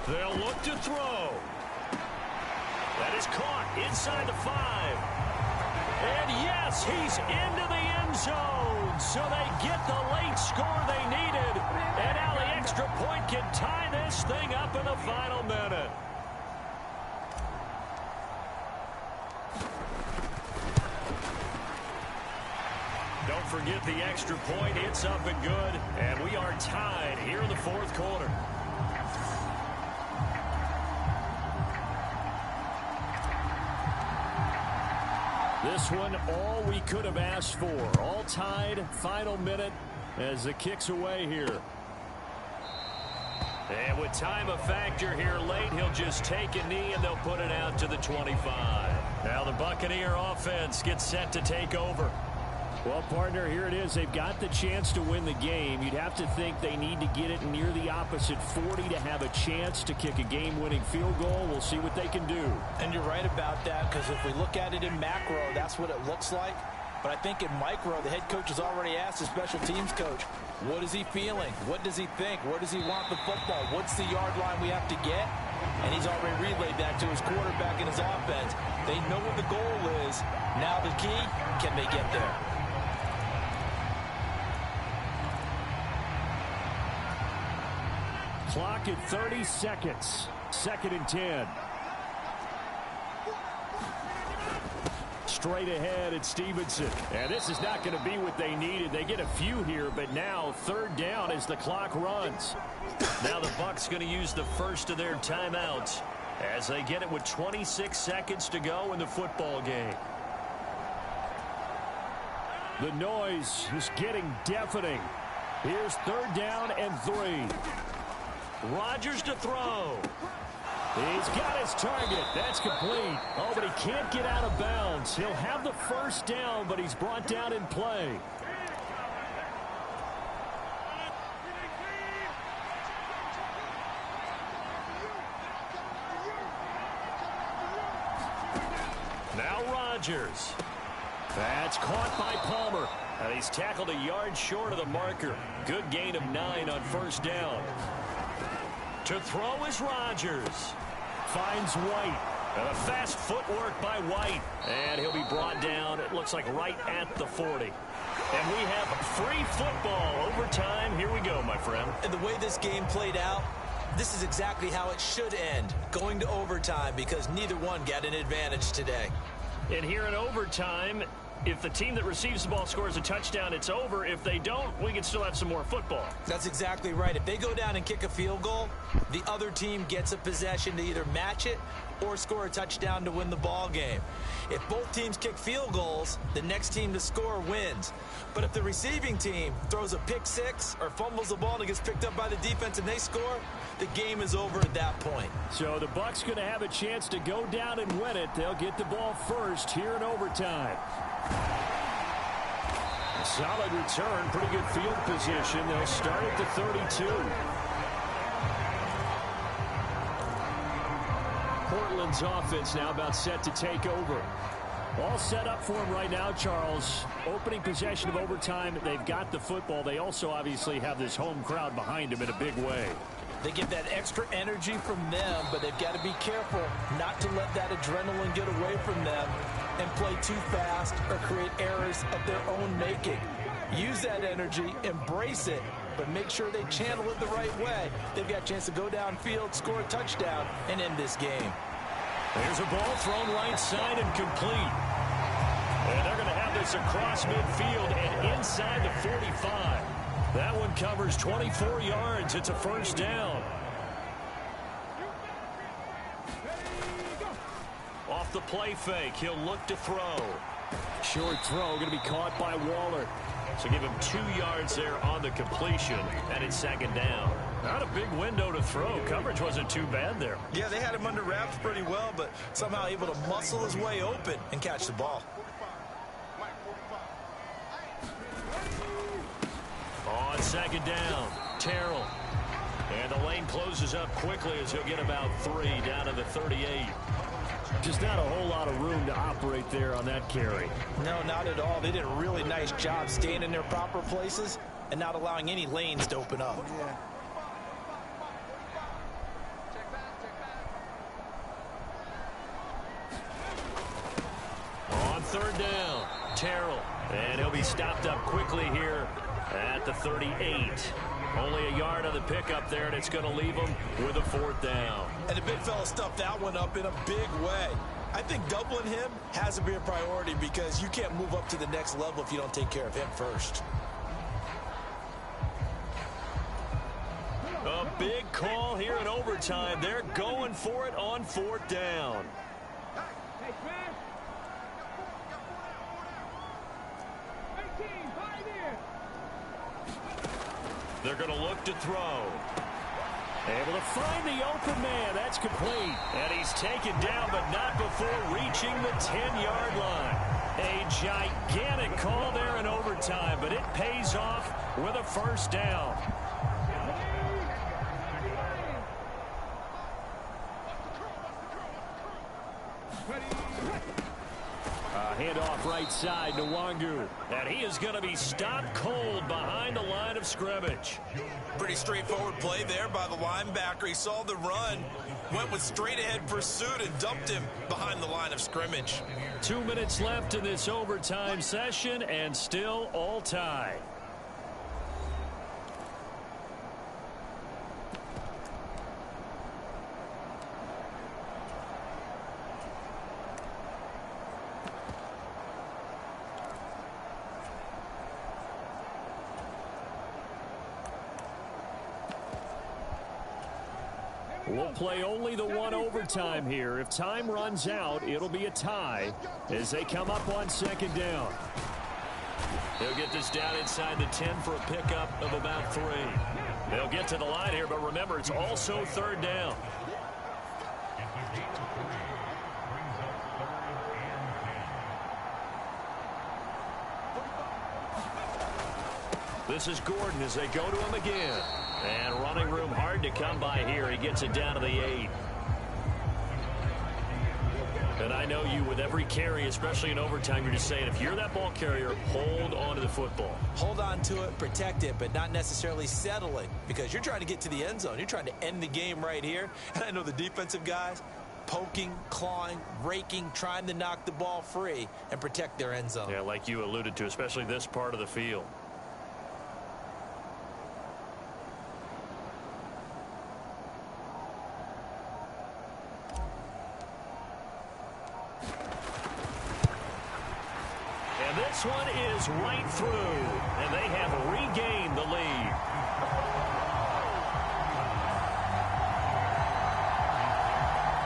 They'll look to throw. That is caught inside the 5. And yes, he's into the end zone. So they get the late score they needed. And now the extra point can tie this thing up in the final minute. Don't forget the extra point. It's up and good. And we are tied here in the 4th quarter. This one, all we could have asked for. All tied, final minute as the kick's away here. And with time a factor here late, he'll just take a knee and they'll put it out to the 25. Now the Buccaneer offense gets set to take over. Well, partner, here it is. They've got the chance to win the game. You'd have to think they need to get it near the opposite 40 to have a chance to kick a game-winning field goal. We'll see what they can do. And you're right about that, because if we look at it in macro, that's what it looks like. But I think in micro, the head coach has already asked the special teams coach, what is he feeling? What does he think? Where does he want the football? What's the yard line we have to get? And he's already relayed that to his quarterback and his offense. They know what the goal is. Now the key, can they get there? Clock at 30 seconds. 2nd and 10. Straight ahead at Stevenson. And this is not going to be what they needed. They get a few here, but now 3rd down as the clock runs. Now the Bucs going to use the first of their timeouts as they get it with 26 seconds to go in the football game. The noise is getting deafening. Here's 3rd down and 3. Rodgers to throw. He's got his target. That's complete. Oh, but he can't get out of bounds. He'll have the 1st down, but he's brought down in play. Now Rodgers. That's caught by Palmer. And he's tackled a yard short of the marker. Good gain of 9 on 1st down. To throw is Rodgers. Finds White. And a fast footwork by White. And he'll be brought down, it looks like right at the 40. And we have free football. Overtime, here we go, my friend. And the way this game played out, this is exactly how it should end, going to overtime, because neither one got an advantage today. And here in overtime, if the team that receives the ball scores a touchdown, it's over. If they don't, we can still have some more football. That's exactly right. If they go down and kick a field goal, the other team gets a possession to either match it or score a touchdown to win the ball game. If both teams kick field goals, the next team to score wins. But if the receiving team throws a pick six or fumbles the ball and it gets picked up by the defense and they score, the game is over at that point. So the Bucs going to have a chance to go down and win it. They'll get the ball first here in overtime. Solid return, pretty good field position. They'll start at the 32. Portland's offense now about set to take over. All set up for him right now, Charles. Opening possession of overtime. They've got the football. They also obviously have this home crowd behind them in a big way. They get that extra energy from them, but they've got to be careful not to let that adrenaline get away from them and play too fast or create errors of their own making. Use that energy, embrace it, but make sure they channel it the right way. They've got a chance to go downfield, score a touchdown, and end this game. There's a ball thrown right side and complete. And they're going to have this across midfield and inside the 45. That one covers 24 yards. It's a first down. Off the play fake, he'll look to throw. Short throw going to be caught by Waller. So give him 2 yards there on the completion, and it's second down. Not a big window to throw. Coverage wasn't too bad there. Yeah, they had him under wraps pretty well, but somehow able to muscle his way open and catch the ball. On second down, Terrell. And the lane closes up quickly as he'll get about 3 down to the 38. Just not a whole lot of room to operate there on that carry. No, not at all. They did a really nice job staying in their proper places and not allowing any lanes to open up. On third down, Terrell. And he'll be stopped up quickly here at the 38. Only a yard on the pickup there, and it's going to leave him with a fourth down. And the big fella stuffed that one up in a big way. I think doubling him has to be a priority because you can't move up to the next level if you don't take care of him first. A big call here in overtime. They're going for it on fourth down. They're going to look to throw. Able to find the open man. That's complete. And he's taken down, but not before reaching the 10-yard line. A gigantic call there in overtime, but it pays off with a first down. Handoff right side to Wangu. And he is going to be stopped cold behind the line of scrimmage. Pretty straightforward play there by the linebacker. He saw the run, went with straight-ahead pursuit, and dumped him behind the line of scrimmage. 2 minutes left in this overtime session, and still all tied. We'll play only the one overtime here. If time runs out, it'll be a tie as they come up on second down. They'll get this down inside the 10 for a pickup of about 3. They'll get to the line here, but remember, it's also third down. This is Gordon as they go to him again. And running room hard to come by here. He gets it down to the 8. And I know you, with every carry, especially in overtime, you're just saying, if you're that ball carrier, hold on to the football. Hold on to it, protect it, but not necessarily settle it, because you're trying to get to the end zone. You're trying to end the game right here. And I know the defensive guys, poking, clawing, raking, trying to knock the ball free and protect their end zone. Yeah, like you alluded to, especially this part of the field. And this one is right through, and they have regained the lead.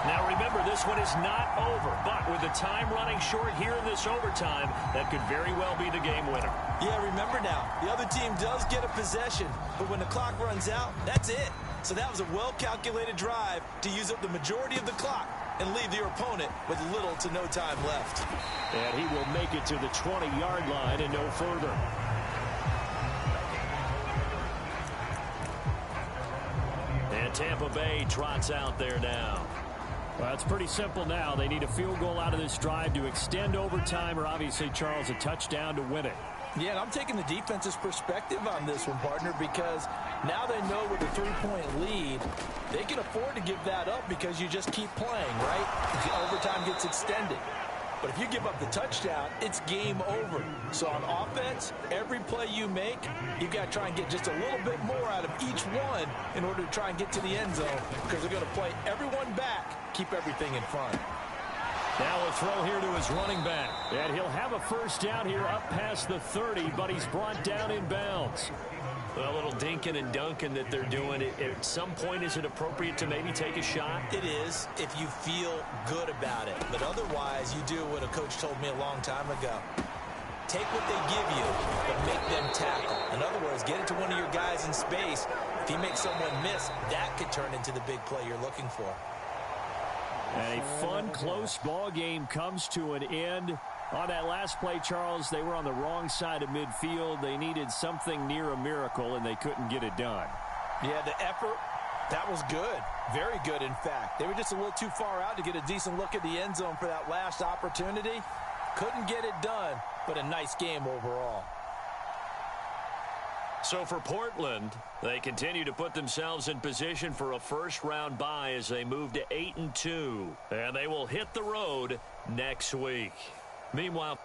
Now remember, this one is not over, but with the time running short here in this overtime, that could very well be the game winner. Yeah, remember now, the other team does get a possession, but when the clock runs out, that's it. So that was a well-calculated drive to use up the majority of the clock and leave your opponent with little to no time left. And he will make it to the 20-yard line and no further. And Tampa Bay trots out there now. Well, it's pretty simple now. They need a field goal out of this drive to extend overtime, or obviously, Charles, a touchdown to win it. Yeah, and I'm taking the defense's perspective on this one, partner, because now they know with a 3-point lead, they can afford to give that up because you just keep playing, right? If the overtime gets extended. But if you give up the touchdown, it's game over. So on offense, every play you make, you've got to try and get just a little bit more out of each one in order to try and get to the end zone, because they're going to play everyone back, keep everything in front. Now a throw here to his running back. And he'll have a first down here up past the 30, but he's brought down in bounds. A little dinking and dunking that they're doing. At some point, is it appropriate to maybe take a shot? It is if you feel good about it. But otherwise, you do what a coach told me a long time ago. Take what they give you, but make them tackle. In other words, get it to one of your guys in space. If he makes someone miss, that could turn into the big play you're looking for. And a fun, close ball game comes to an end. On that last play, Charles, they were on the wrong side of midfield. They needed something near a miracle, and they couldn't get it done. Yeah, the effort, that was good. Very good, in fact. They were just a little too far out to get a decent look at the end zone for that last opportunity. Couldn't get it done, but a nice game overall. So for Portland, they continue to put themselves in position for a first-round bye as they move to 8-2. And they will hit the road next week. Meanwhile,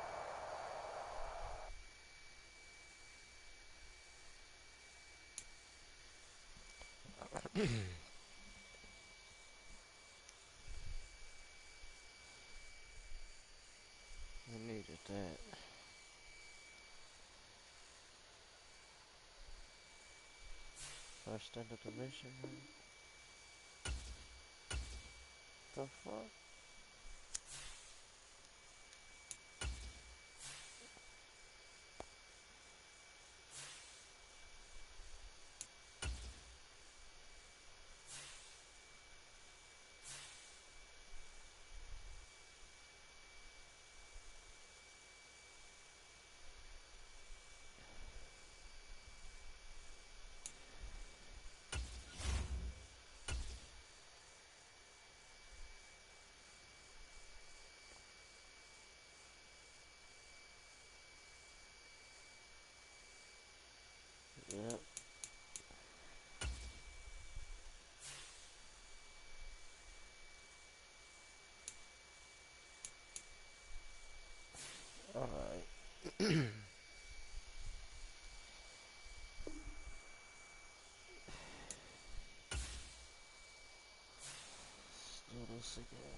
I needed that. First in the division. The fuck? Yep. All right. Let's do this again.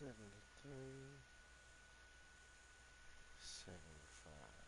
73, 75.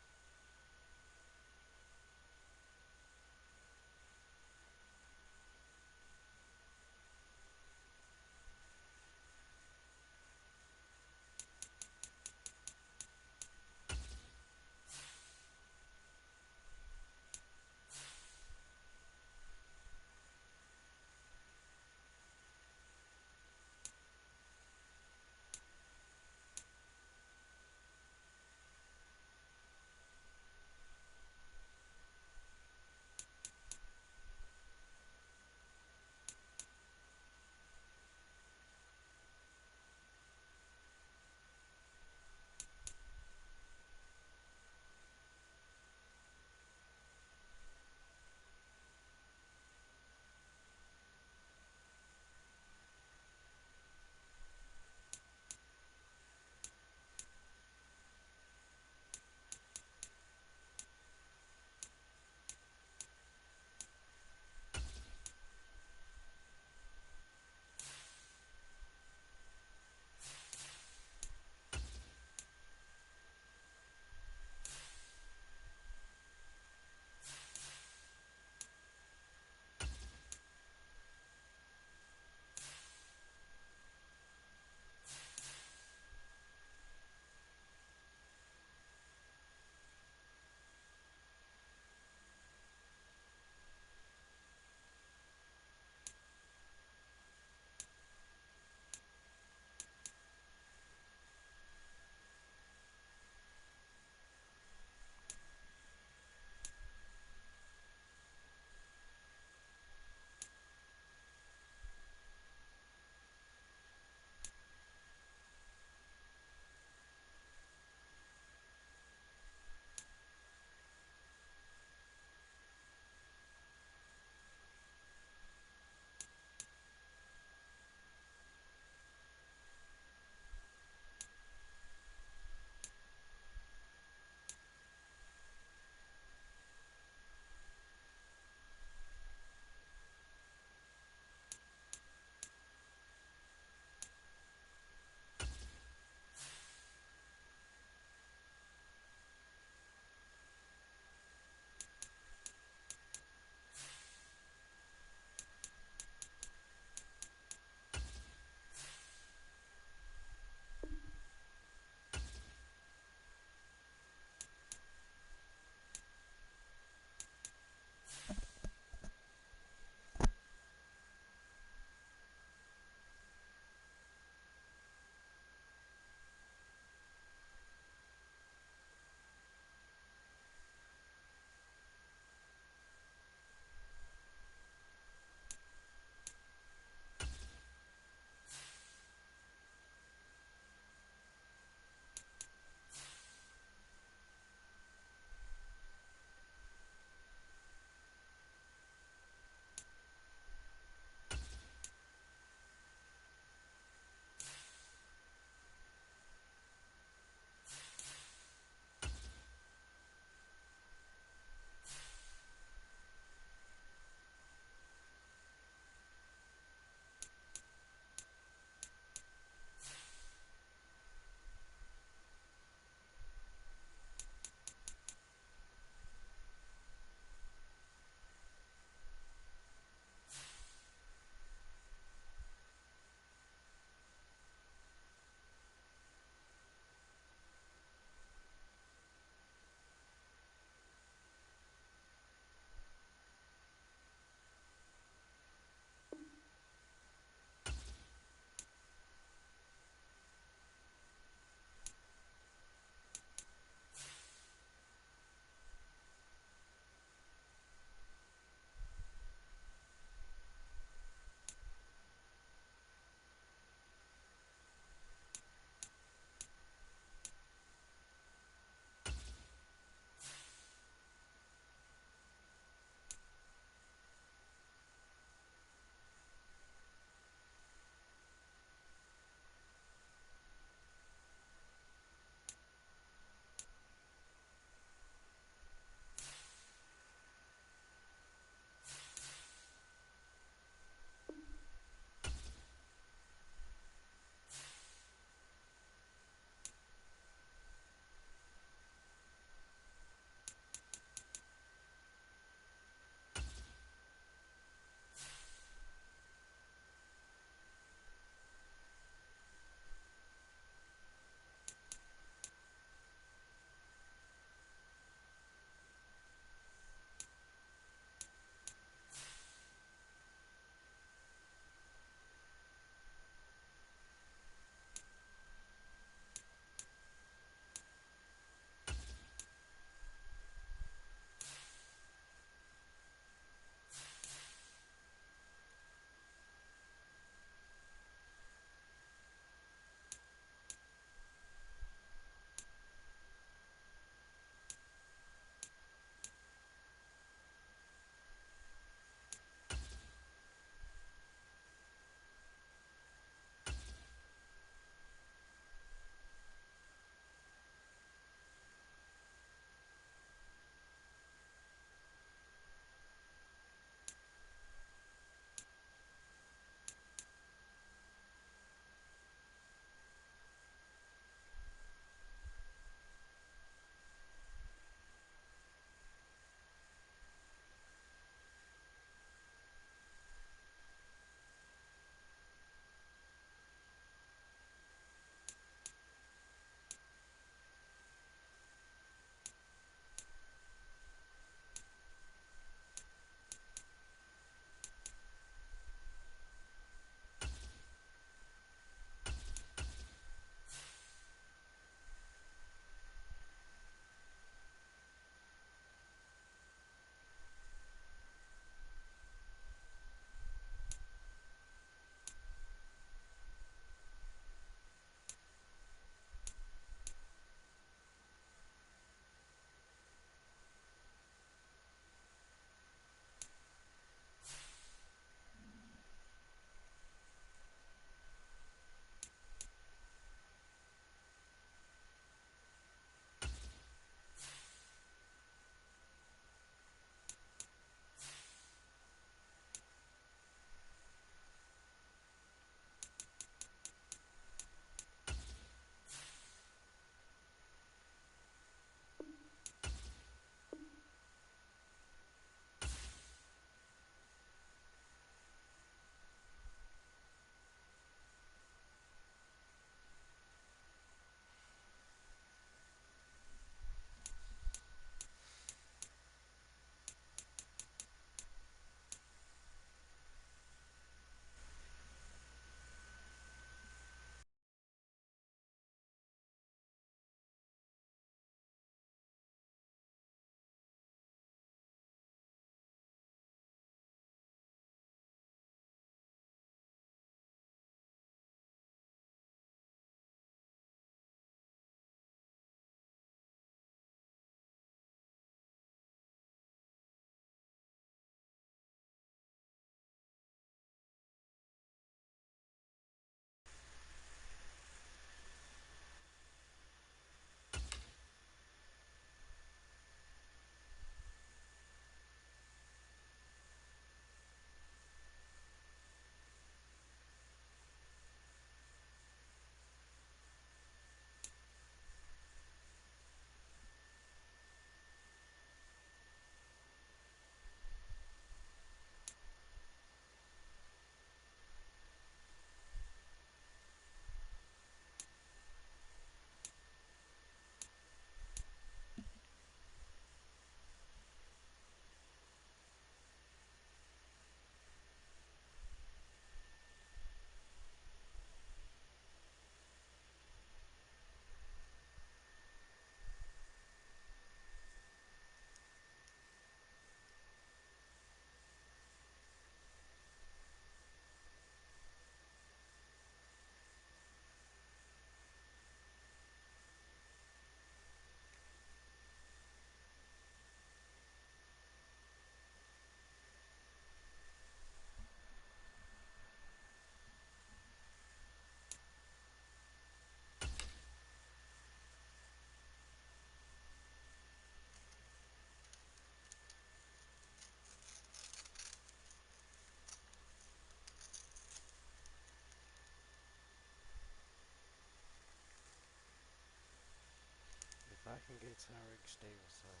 can get Tyreek Stevenson.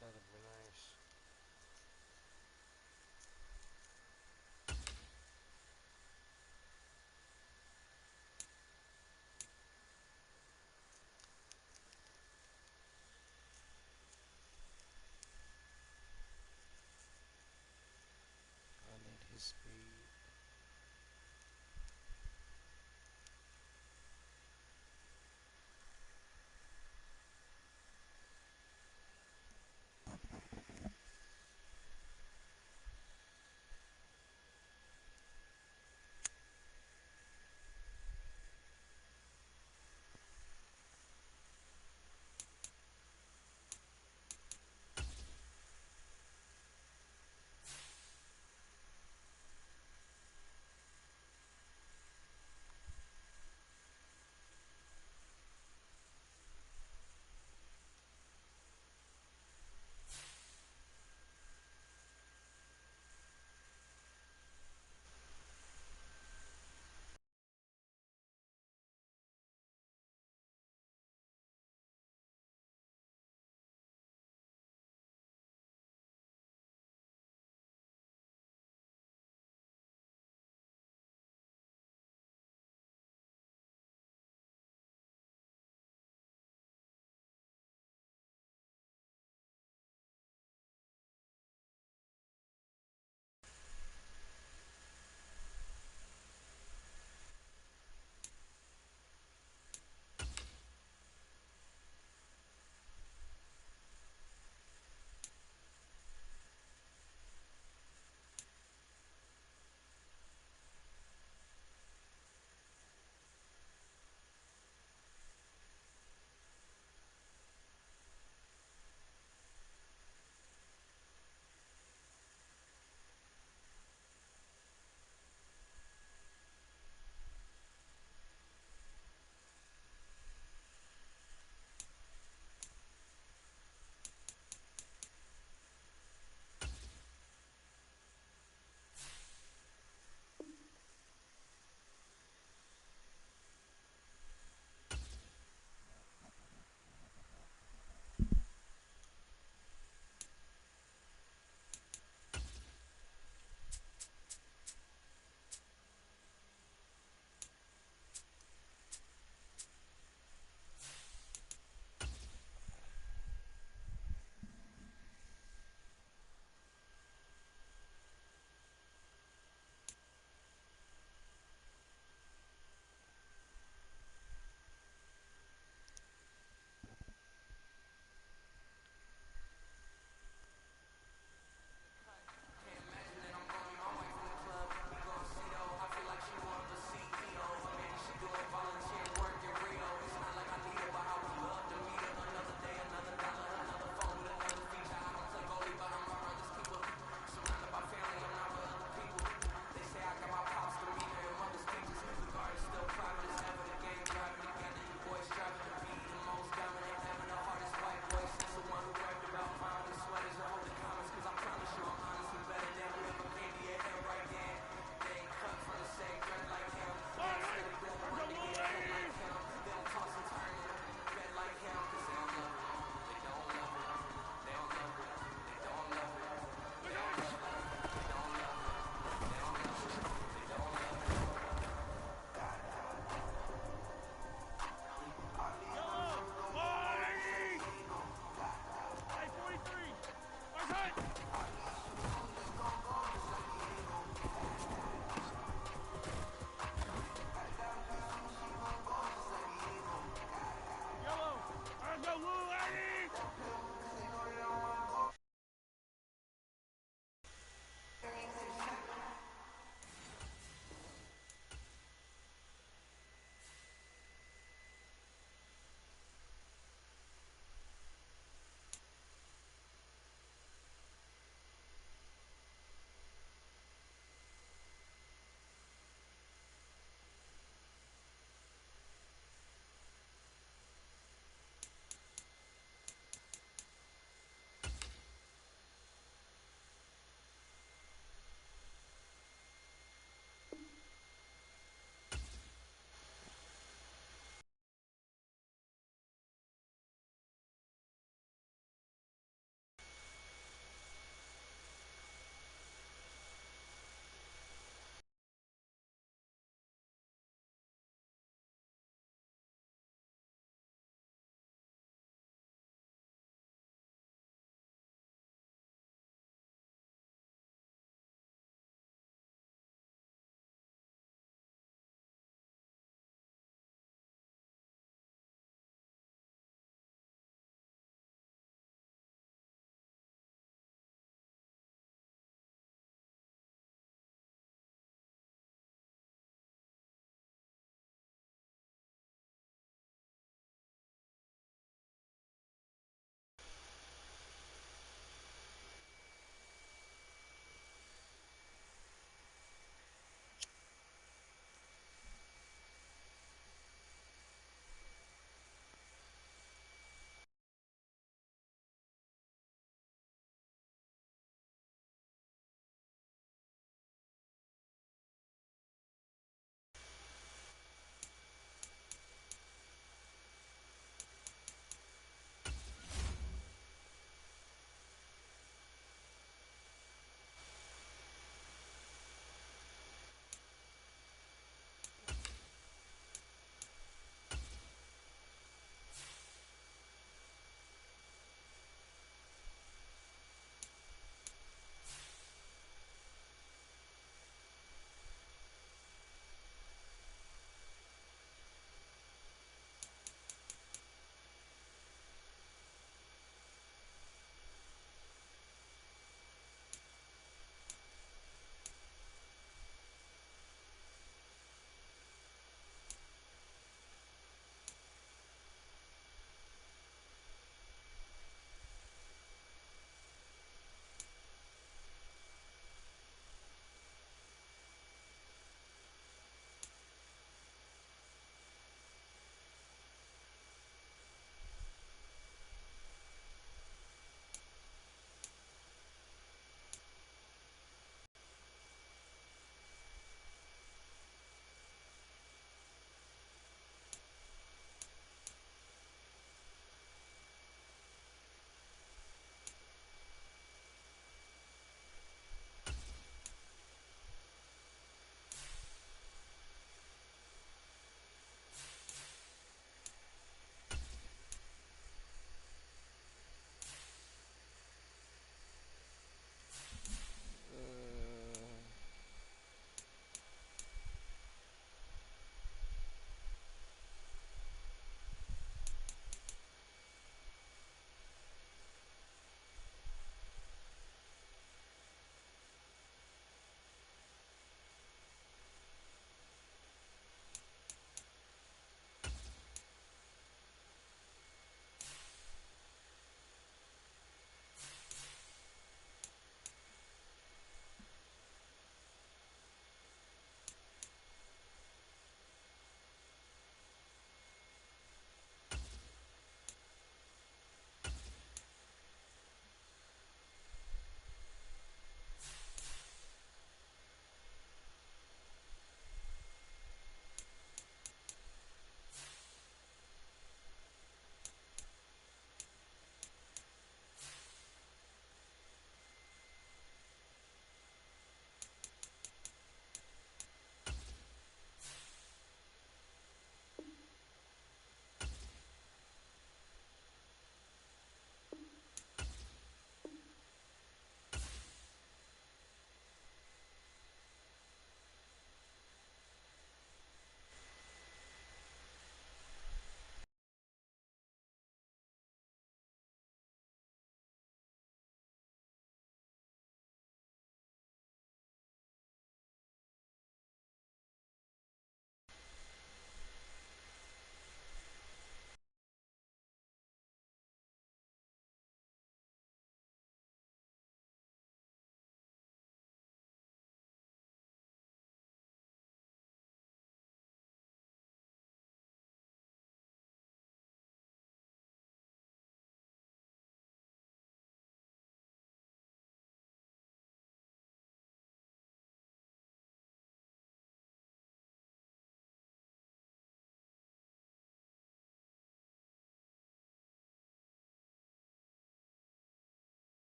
That'd be nice. I need his speed.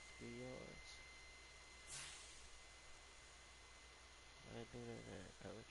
50 yards. I do that there, coach.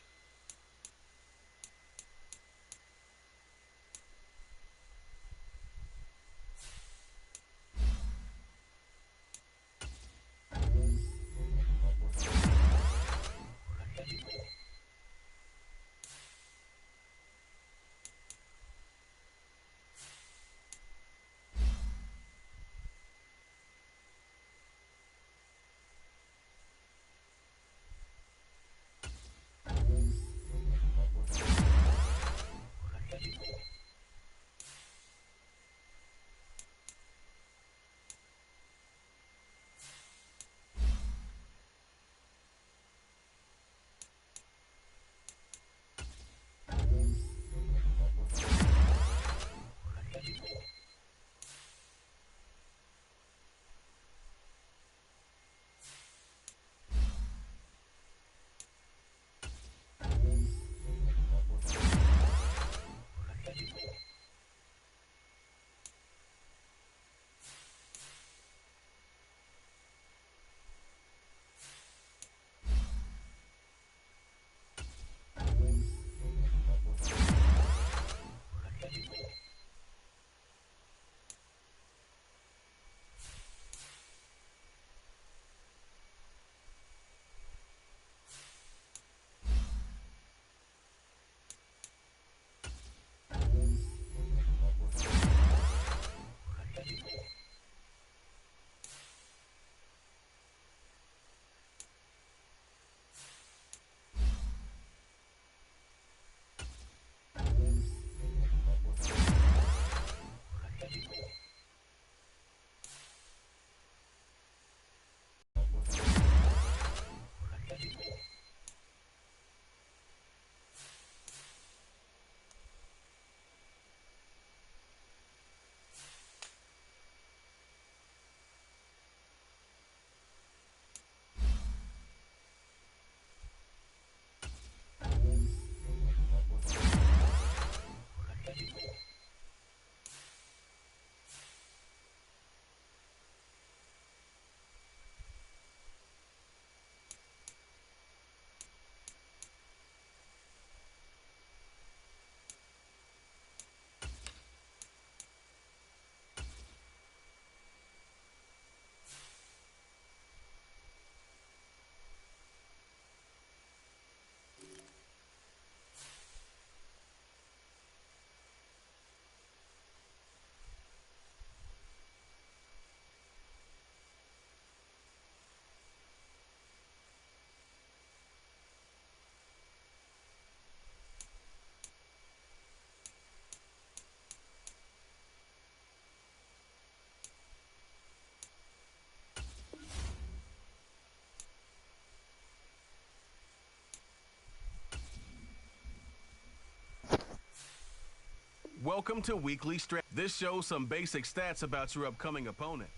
Welcome to Weekly Strat. This shows some basic stats about your upcoming opponent.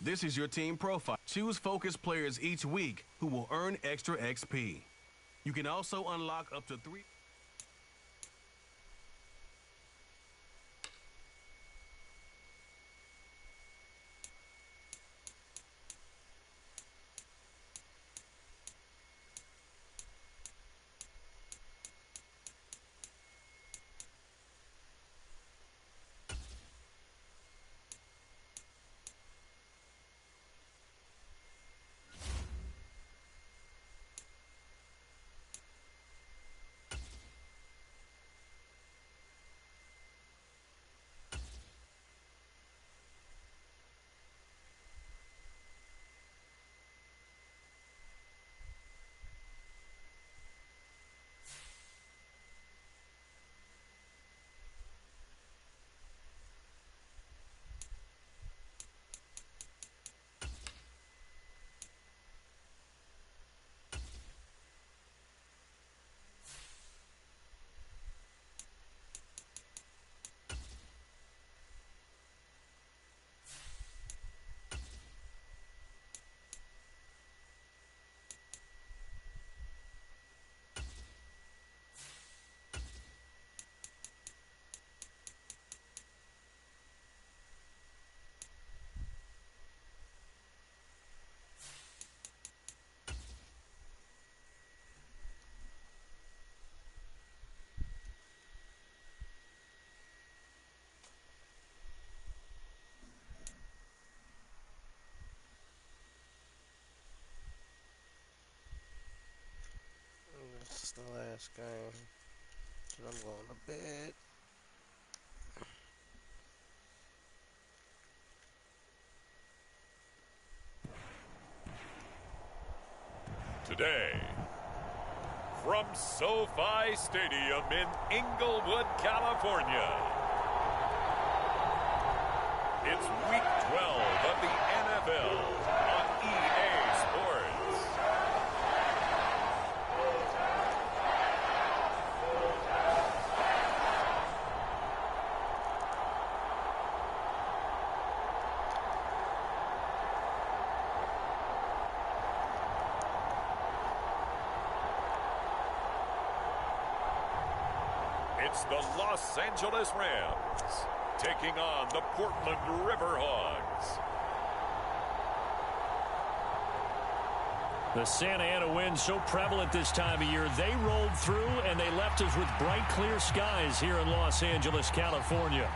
This is your team profile. Choose focus players each week who will earn extra XP. You can also unlock up to 3. last game. So I'm going to bed. Today, from SoFi Stadium in Inglewood, California, it's Week 12 of the NFL on EA Sports. It's the Los Angeles Rams taking on the Portland Riverhawks. The Santa Ana wind so prevalent this time of year, they rolled through and they left us with bright, clear skies here in Los Angeles, California.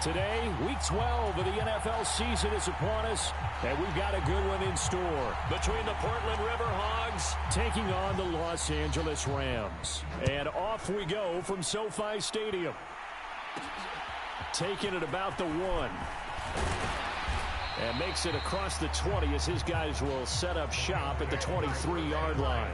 Today, Week 12 of the NFL season is upon us, and we've got a good one in store between the Portland Riverhawks taking on the Los Angeles Rams. And off we go from SoFi Stadium. Taking it about the 1. And makes it across the 20 as his guys will set up shop at the 23-yard line.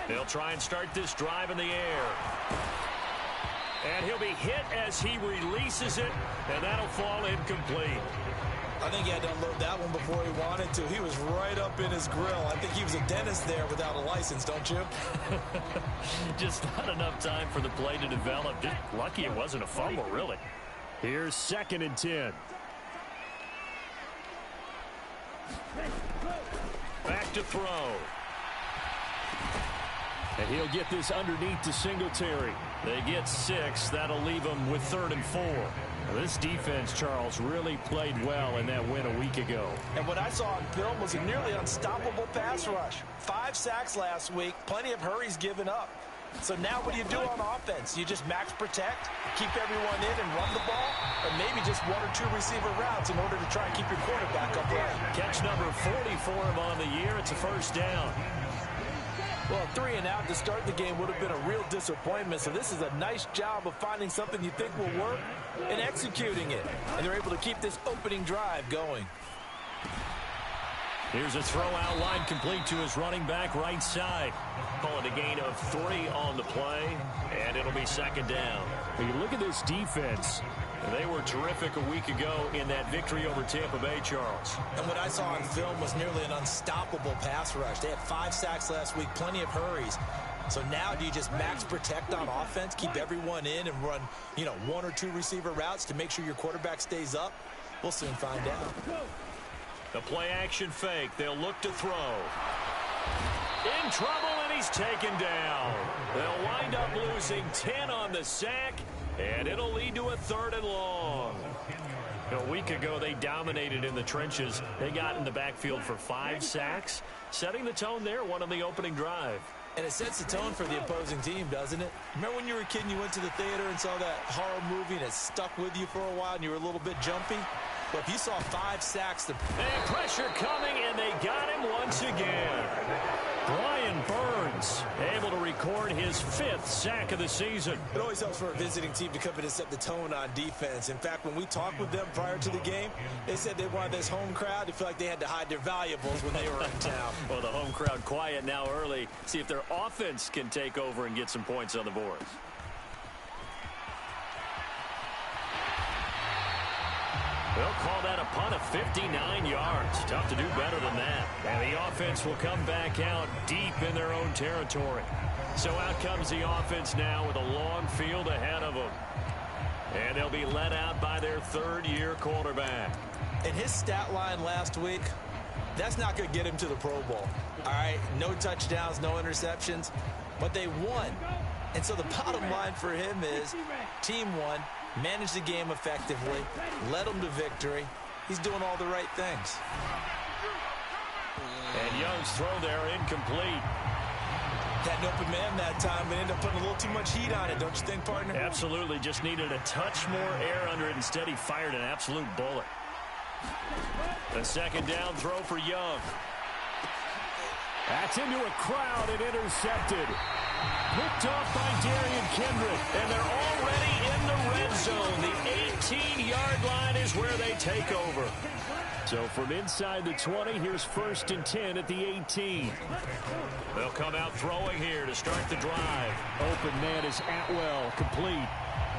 They'll try and start this drive in the air. And he'll be hit as he releases it, and that'll fall incomplete. I think he had to unload that one before he wanted to. He was right up in his grill. I think he was a dentist there without a license, don't you? Just not enough time for the play to develop. Just lucky it wasn't a fumble, really. Here's 2nd and 10. Back to throw. And he'll get this underneath to Singletary. They get 6. That'll leave them with 3rd and 4. Now, this defense, Charles, really played well in that win a week ago. And what I saw on film was a nearly unstoppable pass rush. 5 sacks last week, plenty of hurries given up. So now what do you do on offense? You just max protect, keep everyone in and run the ball, or maybe just 1 or 2 receiver routes in order to try and keep your quarterback upright. Catch number 40 for him on the year. It's a first down. Well, 3 and out to start the game would have been a real disappointment. So this is a nice job of finding something you think will work and executing it. And they're able to keep this opening drive going. Here's a throw out line complete to his running back right side. Calling a gain of 3 on the play, and it'll be 2nd down. When you look at this defense, they were terrific a week ago in that victory over Tampa Bay, Charles. And what I saw on film was nearly an unstoppable pass rush. They had 5 sacks last week, plenty of hurries. So now do you just max protect on offense, keep everyone in and run, 1 or 2 receiver routes to make sure your quarterback stays up? We'll soon find out. The play action fake. They'll look to throw. In trouble, and he's taken down. They'll wind up losing 10 on the sack, and it'll lead to a 3rd and long. A week ago, they dominated in the trenches. They got in the backfield for 5 sacks, setting the tone there, one on the opening drive. And it sets the tone for the opposing team, doesn't it? Remember when you were a kid and you went to the theater and saw that horror movie and it stuck with you for a while and you were a little bit jumpy? Well, if you saw 5 sacks... And pressure coming, and they got him once again. Brian Burns able to record his 5th sack of the season. It always helps for a visiting team to come in and set the tone on defense. In fact, when we talked with them prior to the game, they said they wanted this home crowd to feel like they had to hide their valuables when they were in town. Well, the home crowd quiet now early. See if their offense can take over and get some points on the board. They'll call that a punt of 59 yards. Tough to do better than that. And the offense will come back out deep in their own territory. So out comes the offense now with a long field ahead of them. And they'll be led out by their 3rd-year quarterback. And his stat line last week, that's not going to get him to the Pro Bowl. All right, no touchdowns, no interceptions, but they won. And so the bottom line for him is team won. Managed the game effectively, led them to victory. He's doing all the right things. And Young's throw there incomplete. Had an open man that time, but ended up putting a little too much heat on it, don't you think, partner? Absolutely. Just needed a touch more air under it. Instead, he fired an absolute bullet. A second down throw for Young. That's into a crowd and intercepted. Picked off by Darian Kendrick. And they're already in the red zone. The 18-yard line is where they take over. So from inside the 20, here's 1st and 10 at the 18. They'll come out throwing here to start the drive. Open man is Atwell, complete.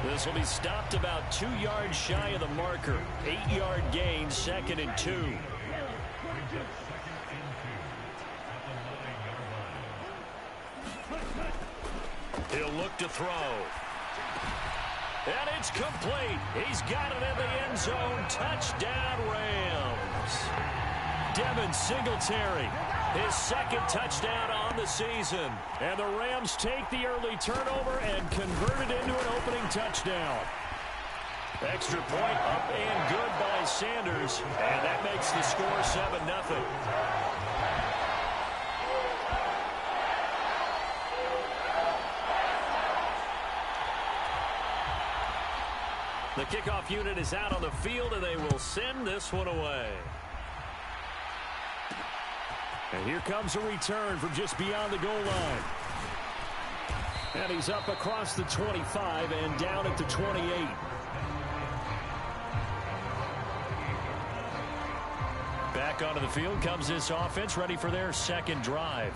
This will be stopped about 2 yards shy of the marker. 8-yard gain, 2nd and 2. He'll look to throw. And it's complete. He's got it in the end zone. Touchdown, Rams. Devin Singletary, his 2nd touchdown on the season. And the Rams take the early turnover and convert it into an opening touchdown. Extra point up and good by Sanders. And that makes the score 7-0. The kickoff unit is out on the field, and they will send this one away. And here comes a return from just beyond the goal line. And he's up across the 25 and down at the 28. Back onto the field comes this offense, ready for their 2nd drive.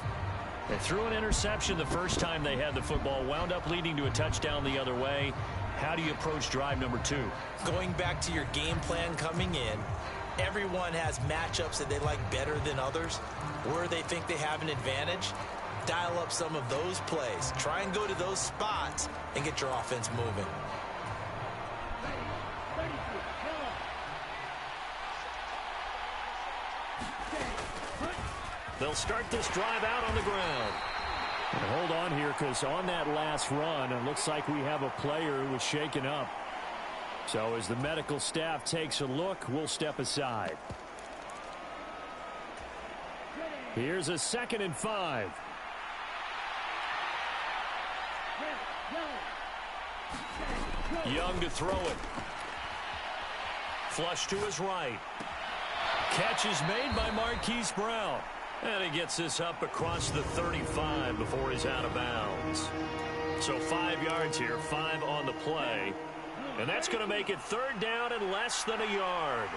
They threw an interception the first time they had the football, wound up leading to a touchdown the other way. How do you approach drive number 2? Going back to your game plan coming in, everyone has matchups that they like better than others. Where they think they have an advantage, dial up some of those plays. Try and go to those spots and get your offense moving. They'll start this drive out on the ground. And hold on here, because on that last run, it looks like we have a player who was shaken up. So as the medical staff takes a look, we'll step aside. Here's a 2nd and 5. Young to throw it. Flush to his right. Catch is made by Marquise Brown. And he gets this up across the 35 before he's out of bounds. So 5 yards here, 5 on the play. And that's going to make it 3rd down and less than a yard.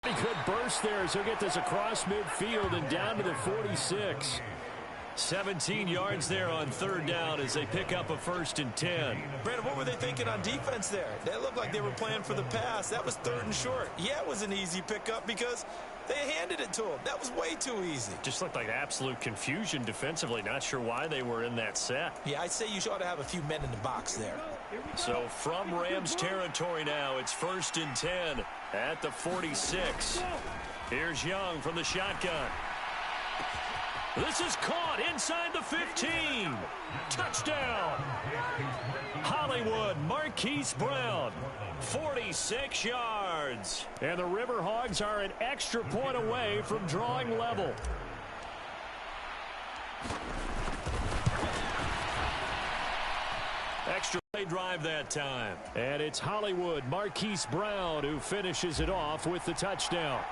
He could burst there, so he'll get this across midfield and down to the 46. 17 yards there on 3rd down as they pick up a 1st and 10. Brandon, what were they thinking on defense there? They looked like they were playing for the pass. That was 3rd and short. Yeah, it was an easy pickup because they handed it to him. That was way too easy. Just looked like absolute confusion defensively. Not sure why they were in that set. Yeah, I'd say you ought to have a few men in the box there. So from Rams territory now, it's 1st and 10 at the 46. Here's Young from the shotgun. This is caught inside the 15. Touchdown. Hollywood, Marquise Brown, 46 yards. And the Riverhogs are an extra point away from drawing level. Extra play drive that time. And it's Hollywood, Marquise Brown, who finishes it off with the touchdown.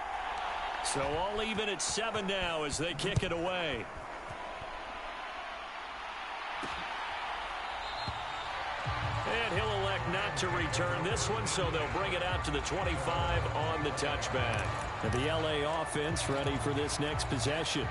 So all even at 7 now as they kick it away. And he'll elect not to return this one, so they'll bring it out to the 25 on the touchback. And the LA offense ready for this next possession.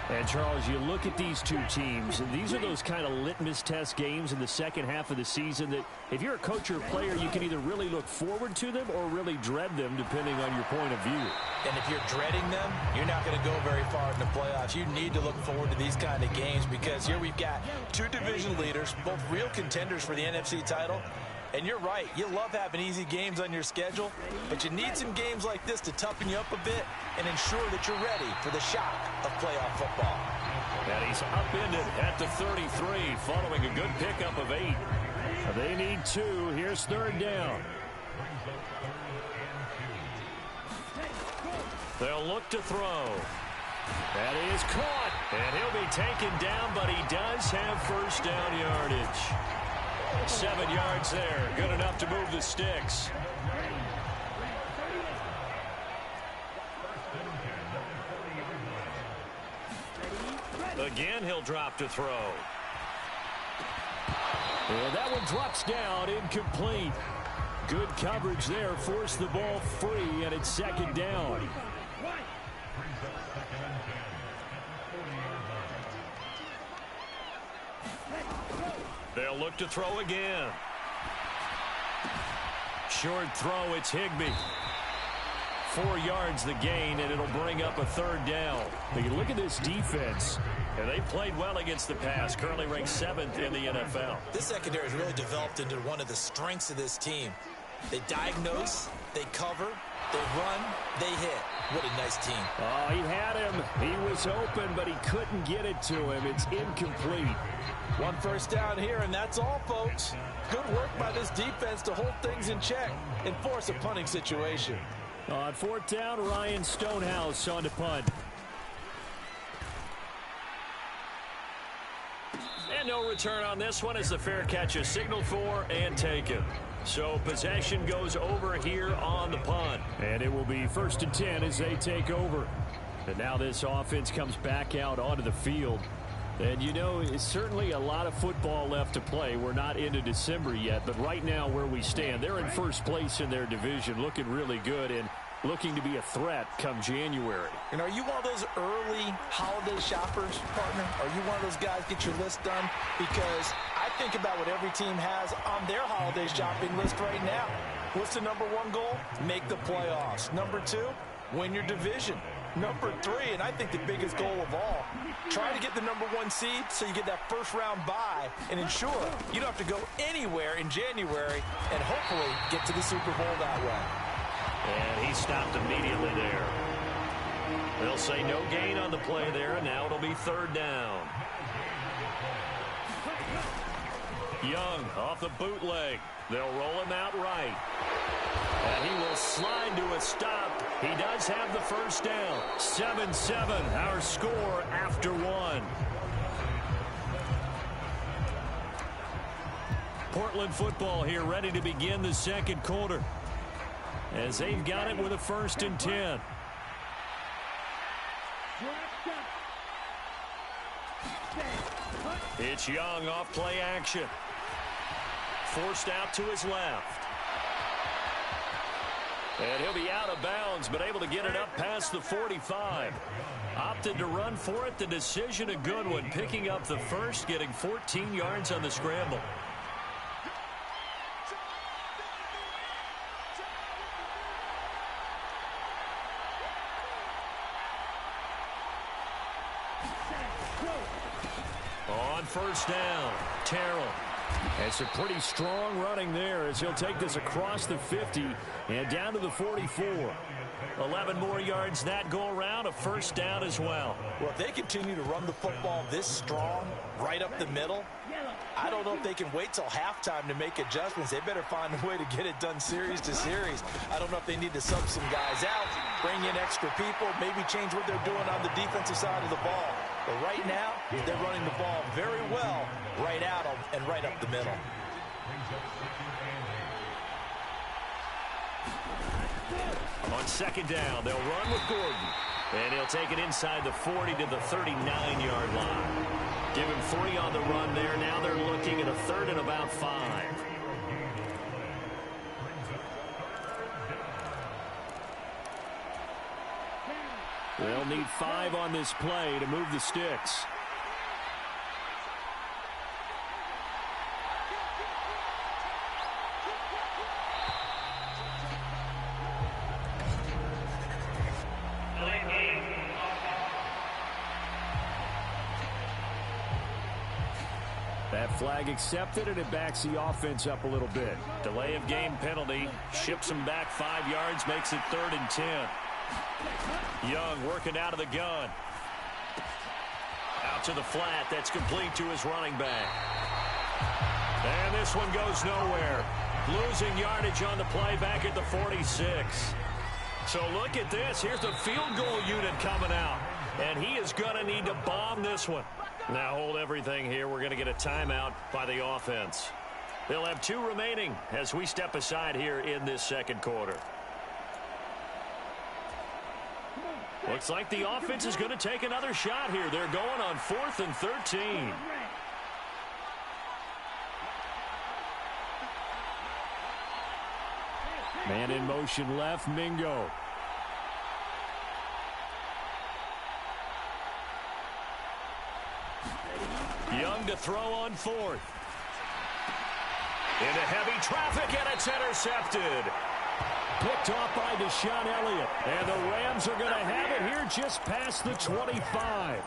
And, Charles, you look at these two teams, and these are those kind of litmus test games in the second half of the season that if you're a coach or a player, you can either really look forward to them or really dread them, depending on your point of view. And if you're dreading them, you're not going to go very far in the playoffs. You need to look forward to these kind of games because here we've got two division leaders, both real contenders for the NFC title. And you're right, you love having easy games on your schedule, but you need some games like this to toughen you up a bit and ensure that you're ready for the shock of playoff football. And he's upended at the 33 following a good pickup of 8. They need 2. Here's 3rd down. They'll look to throw. That is caught, and he'll be taken down, but he does have first down yardage. 7 yards there, good enough to move the sticks. Again, he'll drop to throw. And that one drops down, incomplete. Good coverage there, forced the ball free, and it's second down. They'll look to throw again. Short throw, it's Higbee. 4 yards the gain, and it'll bring up a third down. You look at this defense. And they played well against the pass, currently ranked 7th in the NFL. This secondary has really developed into one of the strengths of this team. They diagnose, they cover, they run, they hit. What a nice team. Oh, he had him. He was open, but he couldn't get it to him. It's incomplete. 1 first down here, and that's all, folks. Good work by this defense to hold things in check and force a punting situation. On 4th down, Ryan Stonehouse on to punt. And no return on this one as the fair catch is signaled for and taken. So possession goes over here on the punt. And it will be 1st and 10 as they take over. And now this offense comes back out onto the field. And, you know, it's certainly a lot of football left to play. We're not into December yet, but right now where we stand, they're in first place in their division, looking really good and looking to be a threat come January. And are you one of those early holiday shoppers, partner? Are you one of those guys get your list done? Because I think about what every team has on their holiday shopping list right now. What's the #1 goal? Make the playoffs. #2, win your division. #3, and I think the biggest goal of all, try to get the #1 seed so you get that first-round bye and ensure you don't have to go anywhere in January and hopefully get to the Super Bowl that way. And he stopped immediately there. They'll say no gain on the play there, and now it'll be 3rd down. Young off the bootleg. They'll roll him out right. And he will slide to a stop. He does have the first down. 7-7, our score after 1. Portland football here ready to begin the second quarter. As they've got it with a 1st and 10. It's Young off play action. Forced out to his left. And he'll be out of bounds, but able to get it up past the 45. Opted to run for it. The decision a good one. Picking up the first, getting 14 yards on the scramble. On 1st down, Terrell. And some pretty strong running there as he'll take this across the 50 and down to the 44. 11 more yards that go around, a 1st down as well. Well, if they continue to run the football this strong, right up the middle, I don't know if they can wait till halftime to make adjustments. They better find a way to get it done series to series. I don't know if they need to sub some guys out, bring in extra people, maybe change what they're doing on the defensive side of the ball. But right now, they're running the ball very well right out and right up the middle. On 2nd down, they'll run with Gordon. And he'll take it inside the 40 to the 39-yard line. Give him 3 on the run there. Now they're looking at a 3rd and about 5. They'll need 5 on this play to move the sticks. That flag accepted, and it backs the offense up a little bit. Delay of game penalty. Ships him back 5 yards, makes it 3rd and 10. Young working out of the gun. Out to the flat. That's complete to his running back. And this one goes nowhere. Losing yardage on the play back at the 46. So look at this. Here's the field goal unit coming out. And he is going to need to bomb this one. Now hold everything here. We're going to get a timeout by the offense. They'll have 2 remaining as we step aside here in this second quarter. Looks like the offense is going to take another shot here. They're going on 4th and 13. Man in motion left, Mingo. Young to throw on 4th. Into heavy traffic, and it's intercepted. Picked off by Deshaun Elliott. And the Rams are going to have it here just past the 25.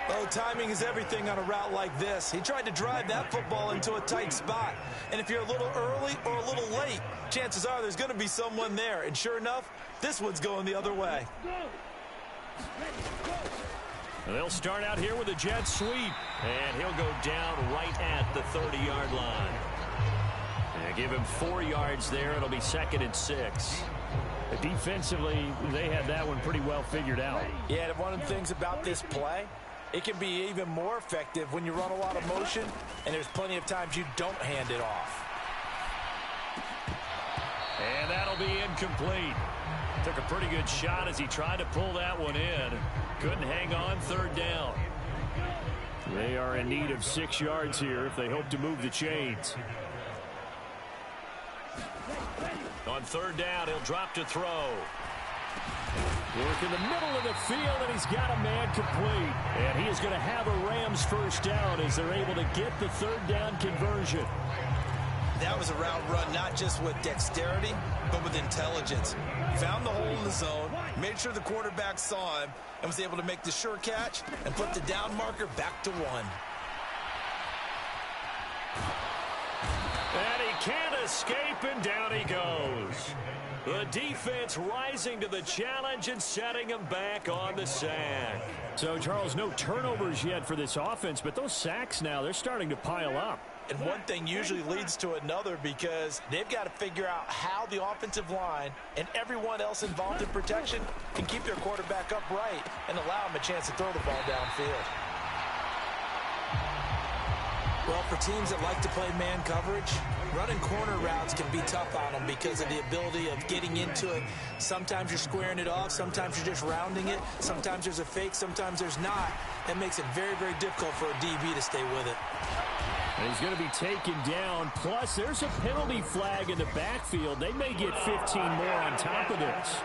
Oh, timing is everything on a route like this. He tried to drive that football into a tight spot. And if you're a little early or a little late, chances are there's going to be someone there. And sure enough, this one's going the other way. They'll start out here with a jet sweep. And he'll go down right at the 30-yard line. And give him 4 yards there. It'll be 2nd and 6. Defensively, they had that one pretty well figured out. Yeah, and one of the things about this play, it can be even more effective when you run a lot of motion, and there's plenty of times you don't hand it off. And that'll be incomplete. Took a pretty good shot as he tried to pull that one in. Couldn't hang on, 3rd down. They are in need of 6 yards here if they hope to move the chains. On 3rd down, he'll drop to throw. Work in the middle of the field, and he's got a man complete. And he is going to have a Rams 1st down as they're able to get the 3rd down conversion. That was a route run not just with dexterity, but with intelligence. Found the hole in the zone, made sure the quarterback saw him, and was able to make the sure catch and put the down marker back to 1. And he can't escape, and down he goes. The defense rising to the challenge and setting him back on the sack. So, Charles, no turnovers yet for this offense, but those sacks now, they're starting to pile up. And one thing usually leads to another because they've got to figure out how the offensive line and everyone else involved in protection can keep their quarterback upright and allow him a chance to throw the ball downfield. Well, for teams that like to play man coverage, running corner routes can be tough on them because of the ability of getting into it. Sometimes you're squaring it off. Sometimes you're just rounding it. Sometimes there's a fake. Sometimes there's not. That makes it very, very difficult for a DB to stay with it. And he's going to be taken down. Plus, there's a penalty flag in the backfield. They may get 15 more on top of this.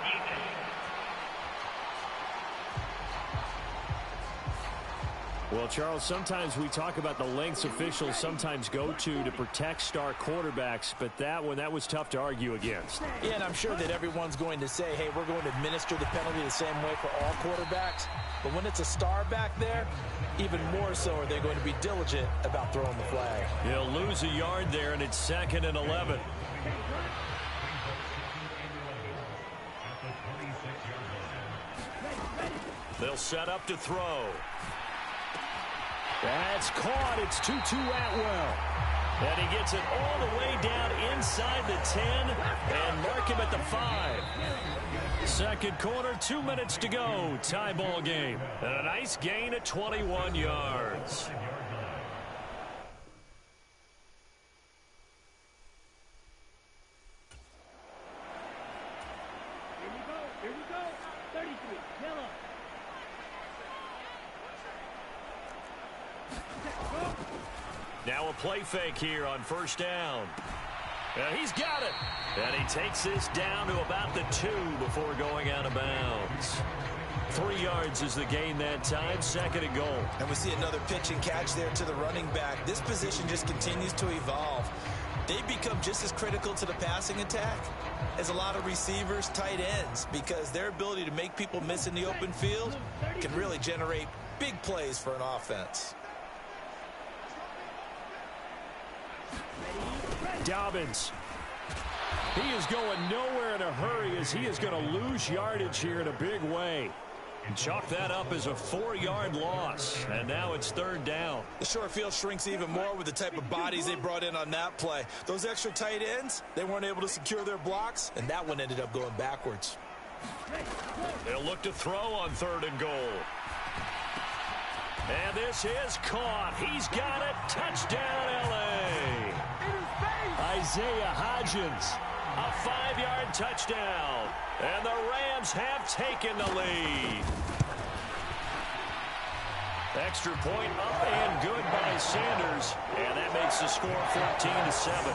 Well, Charles, sometimes we talk about the lengths officials sometimes go to protect star quarterbacks, but that one, that was tough to argue against. Yeah, and I'm sure that everyone's going to say, hey, we're going to administer the penalty the same way for all quarterbacks. But when it's a star back there, even more so are they going to be diligent about throwing the flag. He'll lose a yard there, and it's 2nd and 11. They'll set up to throw. That's caught. It's Tutu Atwell. And he gets it all the way down inside the 10 and mark him at the 5. Second quarter, 2 minutes to go. Tie ball game. And a nice gain at 21 yards. Here we go. 33. Yellow. Now a play fake here on 1st down. And he's got it. And he takes this down to about the 2 before going out of bounds. 3 yards is the gain that time. 2nd and goal. And we see another pitch and catch there to the running back. This position just continues to evolve. They become just as critical to the passing attack as a lot of receivers, tight ends, because their ability to make people miss in the open field can really generate big plays for an offense. Dobbins. He is going nowhere in a hurry as he is going to lose yardage here in a big way. And chalk that up as a 4-yard loss. And now it's 3rd down. The short field shrinks even more with the type of bodies they brought in on that play. Those extra tight ends, they weren't able to secure their blocks, and that one ended up going backwards. They'll look to throw on 3rd and goal. And this is caught. He's got it. Touchdown, L.A. Isaiah Hodgins, a 5-yard touchdown. And the Rams have taken the lead. Extra point up and good by Sanders. And that makes the score 14-7.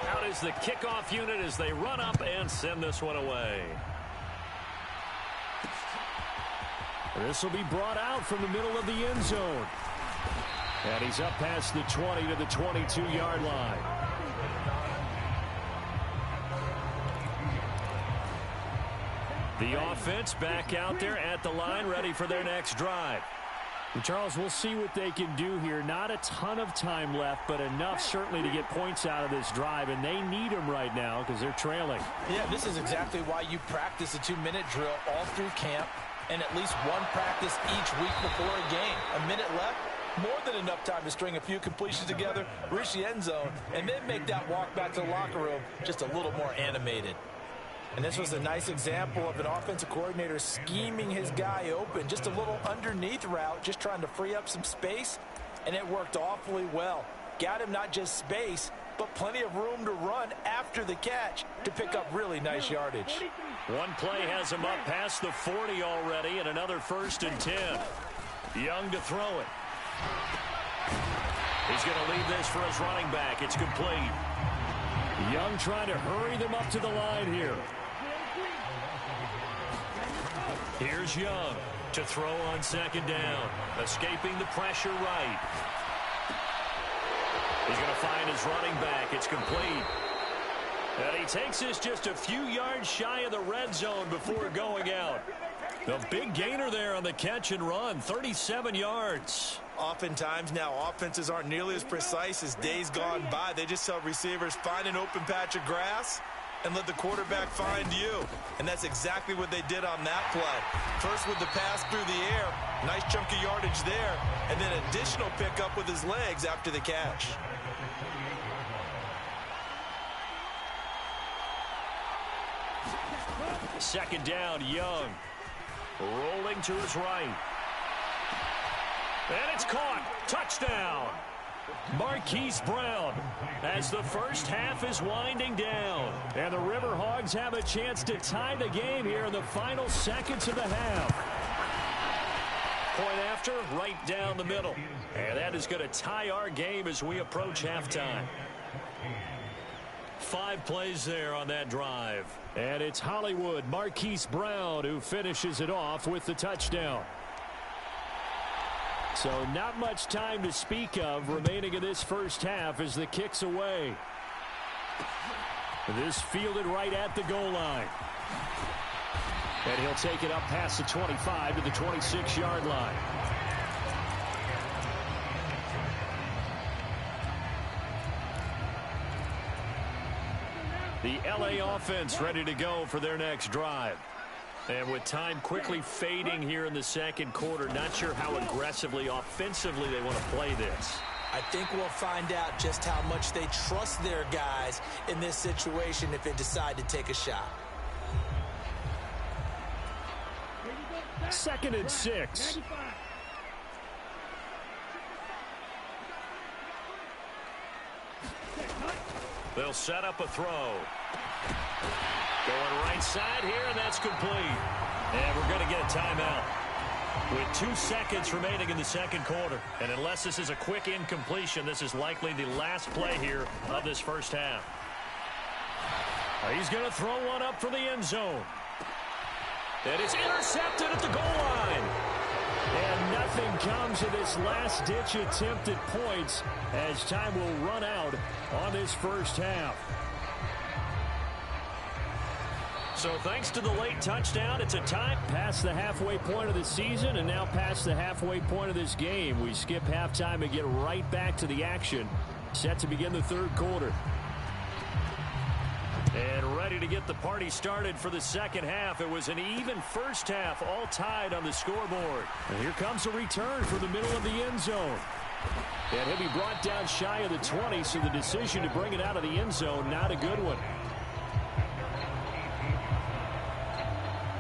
Out is the kickoff unit as they run up and send this one away. This will be brought out from the middle of the end zone. And he's up past the 20 to the 22-yard line. The offense back out there at the line, ready for their next drive. And Charles, we'll see what they can do here. Not a ton of time left, but enough certainly to get points out of this drive, and they need them right now because they're trailing. Yeah, this is exactly why you practice a 2-minute drill all through camp and at least one practice each week before a game. A minute left, more than enough time to string a few completions together, reach the end zone, and then make that walk back to the locker room just a little more animated. And this was a nice example of an offensive coordinator scheming his guy open. Just a little underneath route, just trying to free up some space, and it worked awfully well. Got him not just space, but plenty of room to run after the catch to pick up really nice yardage. One play has him up past the 40 already, and another 1st and 10. Young to throw it. He's going to leave this for his running back. It's complete. Young trying to hurry them up to the line here. Here's Young to throw on 2nd down. Escaping the pressure right. He's going to find his running back. It's complete. And he takes this just a few yards shy of the red zone before going out. The big gainer there on the catch and run, 37 yards. Oftentimes now offenses aren't nearly as precise as days gone by. They just tell receivers, find an open patch of grass and let the quarterback find you. And that's exactly what they did on that play. First with the pass through the air, nice chunk of yardage there, and then additional pickup with his legs after the catch. Second down, Young. Rolling to his right. And it's caught. Touchdown. Marquise Brown as the first half is winding down. And the Riverhogs have a chance to tie the game here in the final seconds of the half. Point after, right down the middle. And that is going to tie our game as we approach halftime. 5 plays there on that drive. And it's Hollywood Marquise Brown who finishes it off with the touchdown. So not much time to speak of remaining in this first half as the kick's away. This fielded right at the goal line. And he'll take it up past the 25 to the 26-yard line. The LA offense ready to go for their next drive. And with time quickly fading here in the second quarter, not sure how aggressively, offensively they want to play this. I think we'll find out just how much they trust their guys in this situation if they decide to take a shot. 2nd and 6. They'll set up a throw. Going right side here, and that's complete. And we're going to get a timeout with 2 seconds remaining in the second quarter. And unless this is a quick incompletion, this is likely the last play here of this first half. He's going to throw one up for the end zone. And it's intercepted at the goal line. And nothing comes of this last-ditch attempt at points as time will run out on this first half. So thanks to the late touchdown, it's a tie. Past the halfway point of the season and now past the halfway point of this game. We skip halftime and get right back to the action. Set to begin the third quarter. And ready to get the party started for the second half. It was an even first half, all tied on the scoreboard. And here comes a return for the middle of the end zone. And he'll be brought down shy of the 20, so the decision to bring it out of the end zone, not a good one.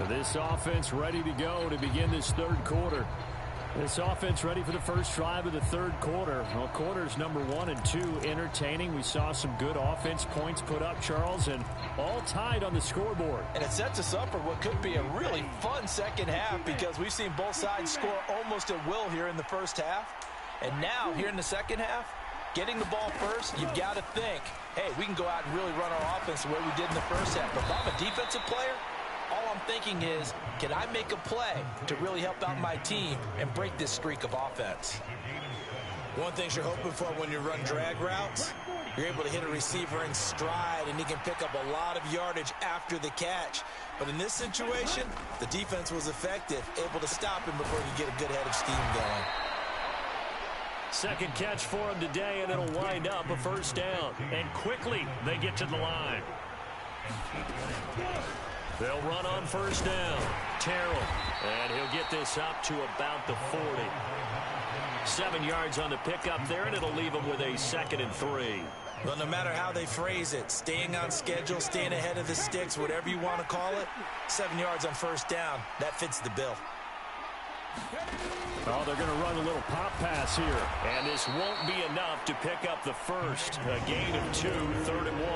This offense ready to go to begin this third quarter. This offense ready for the first drive of the third quarter. Well, quarters number 1 and 2 entertaining. We saw some good offense points put up, Charles, and all tied on the scoreboard. And it sets us up for what could be a really fun second half because we've seen both sides score almost at will here in the first half. And now, here in the second half, getting the ball first, you've got to think, hey, we can go out and really run our offense the way we did in the first half. But if I'm a defensive player, all I'm thinking is, can I make a play to really help out my team and break this streak of offense? One thing you're hoping for when you run drag routes, you're able to hit a receiver in stride, and he can pick up a lot of yardage after the catch. But in this situation, the defense was effective, able to stop him before you get a good head of steam going. Second catch for him today, and it'll wind up a first down. And quickly, they get to the line. They'll run on first down. Terrell, and he'll get this up to about the 40. 7 yards on the pickup there, and it'll leave him with a 2nd and 3. Well, no matter how they phrase it, staying on schedule, staying ahead of the sticks, whatever you want to call it, 7 yards on first down, that fits the bill. Oh, they're going to run a little pop pass here. And this won't be enough to pick up the first. A gain of 2, 3rd and 1.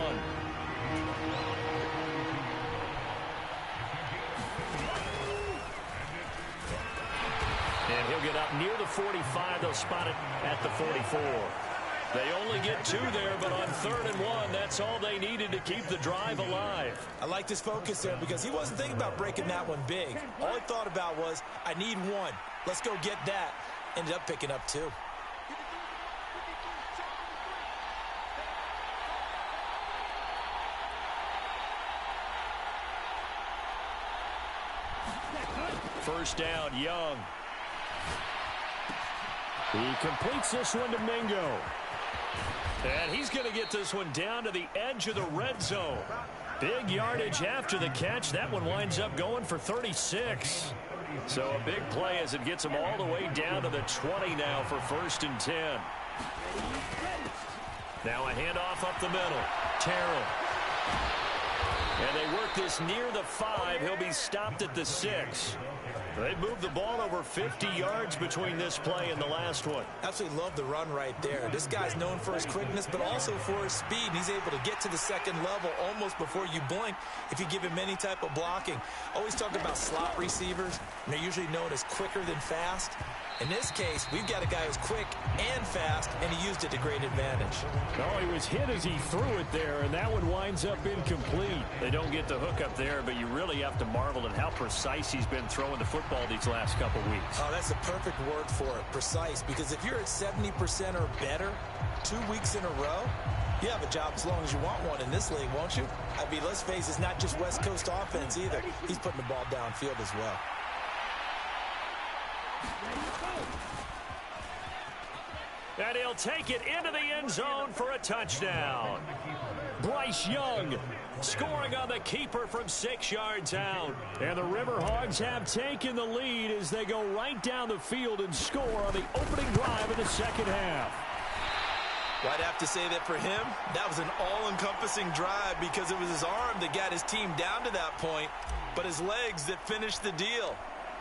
And he'll get up near the 45. They'll spot it at the 44. They only get 2 there, but on 3rd and 1, that's all they needed to keep the drive alive. I like his focus there because he wasn't thinking about breaking that one big. All he thought about was, I need 1. Let's go get that. Ended up picking up 2. First down, Young. He completes this one to Mingo. And he's going to get this one down to the edge of the red zone. Big yardage after the catch. That one winds up going for 36. So a big play as it gets him all the way down to the 20 now for 1st and 10. Now a handoff up the middle. Terrell. And they work this near the 5. He'll be stopped at the 6. They moved the ball over 50 yards between this play and the last one. Absolutely love the run right there. This guy's known for his quickness, but also for his speed. He's able to get to the second level almost before you blink if you give him any type of blocking. Always talk about slot receivers, and they're usually known as quicker than fast. In this case, we've got a guy who's quick and fast, and he used it to great advantage. Oh, he was hit as he threw it there, and that one winds up incomplete. They don't get the hook up there, but you really have to marvel at how precise he's been throwing the football these last couple weeks. Oh, that's the perfect word for it, precise, because if you're at 70% or better 2 weeks in a row, you have a job as long as you want one in this league, won't you? I mean, let's face it, it's not just West Coast offense either. He's putting the ball downfield as well. And he'll take it into the end zone for a touchdown. Bryce Young scoring on the keeper from 6 yards out. And the Riverhogs have taken the lead as they go right down the field and score on the opening drive of the second half. Well, I'd have to say that for him, that was an all-encompassing drive because it was his arm that got his team down to that point, but his legs that finished the deal.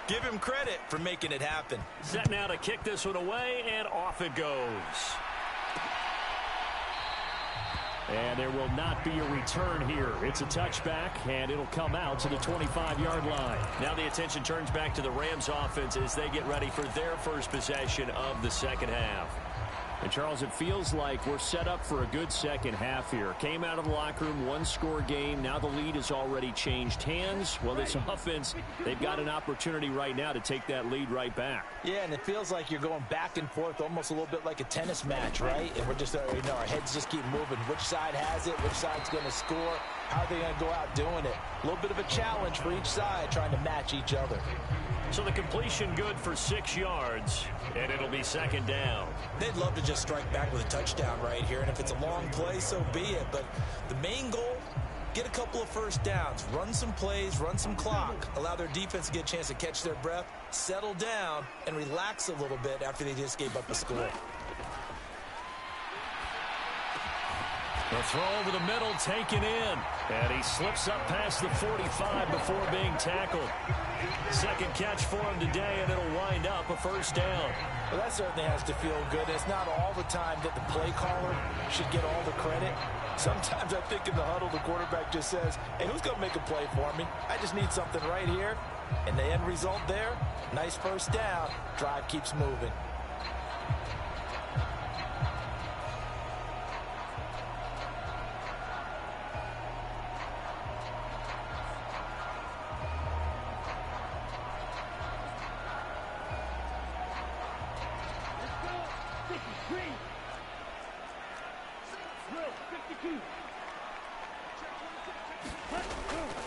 Give him credit for making it happen. Set now to kick this one away, and off it goes. And there will not be a return here. It's a touchback, and it'll come out to the 25-yard line. Now the attention turns back to the Rams offense as they get ready for their first possession of the second half. And, Charles, it feels like we're set up for a good second half here. Came out of the locker room, 1-score game. Now the lead has already changed hands. Well, this offense, they've got an opportunity right now to take that lead right back. Yeah, and it feels like you're going back and forth almost a little bit like a tennis match, right? And we're just, our heads just keep moving. Which side has it? Which side's going to score? How are they going to go out doing it? A little bit of a challenge for each side trying to match each other. So the completion good for 6 yards, and it'll be second down. They'd love to just strike back with a touchdown right here, and if it's a long play, so be it. But the main goal, get a couple of first downs, run some plays, run some clock, allow their defense to get a chance to catch their breath, settle down, and relax a little bit after they just gave up a score. The throw over the middle taken in. And he slips up past the 45 before being tackled. Second catch for him today, and it'll wind up a first down. Well, that certainly has to feel good. It's not all the time that the play caller should get all the credit. Sometimes I think in the huddle, the quarterback just says, hey, who's going to make a play for me? I just need something right here. And the end result there, nice first down. Drive keeps moving.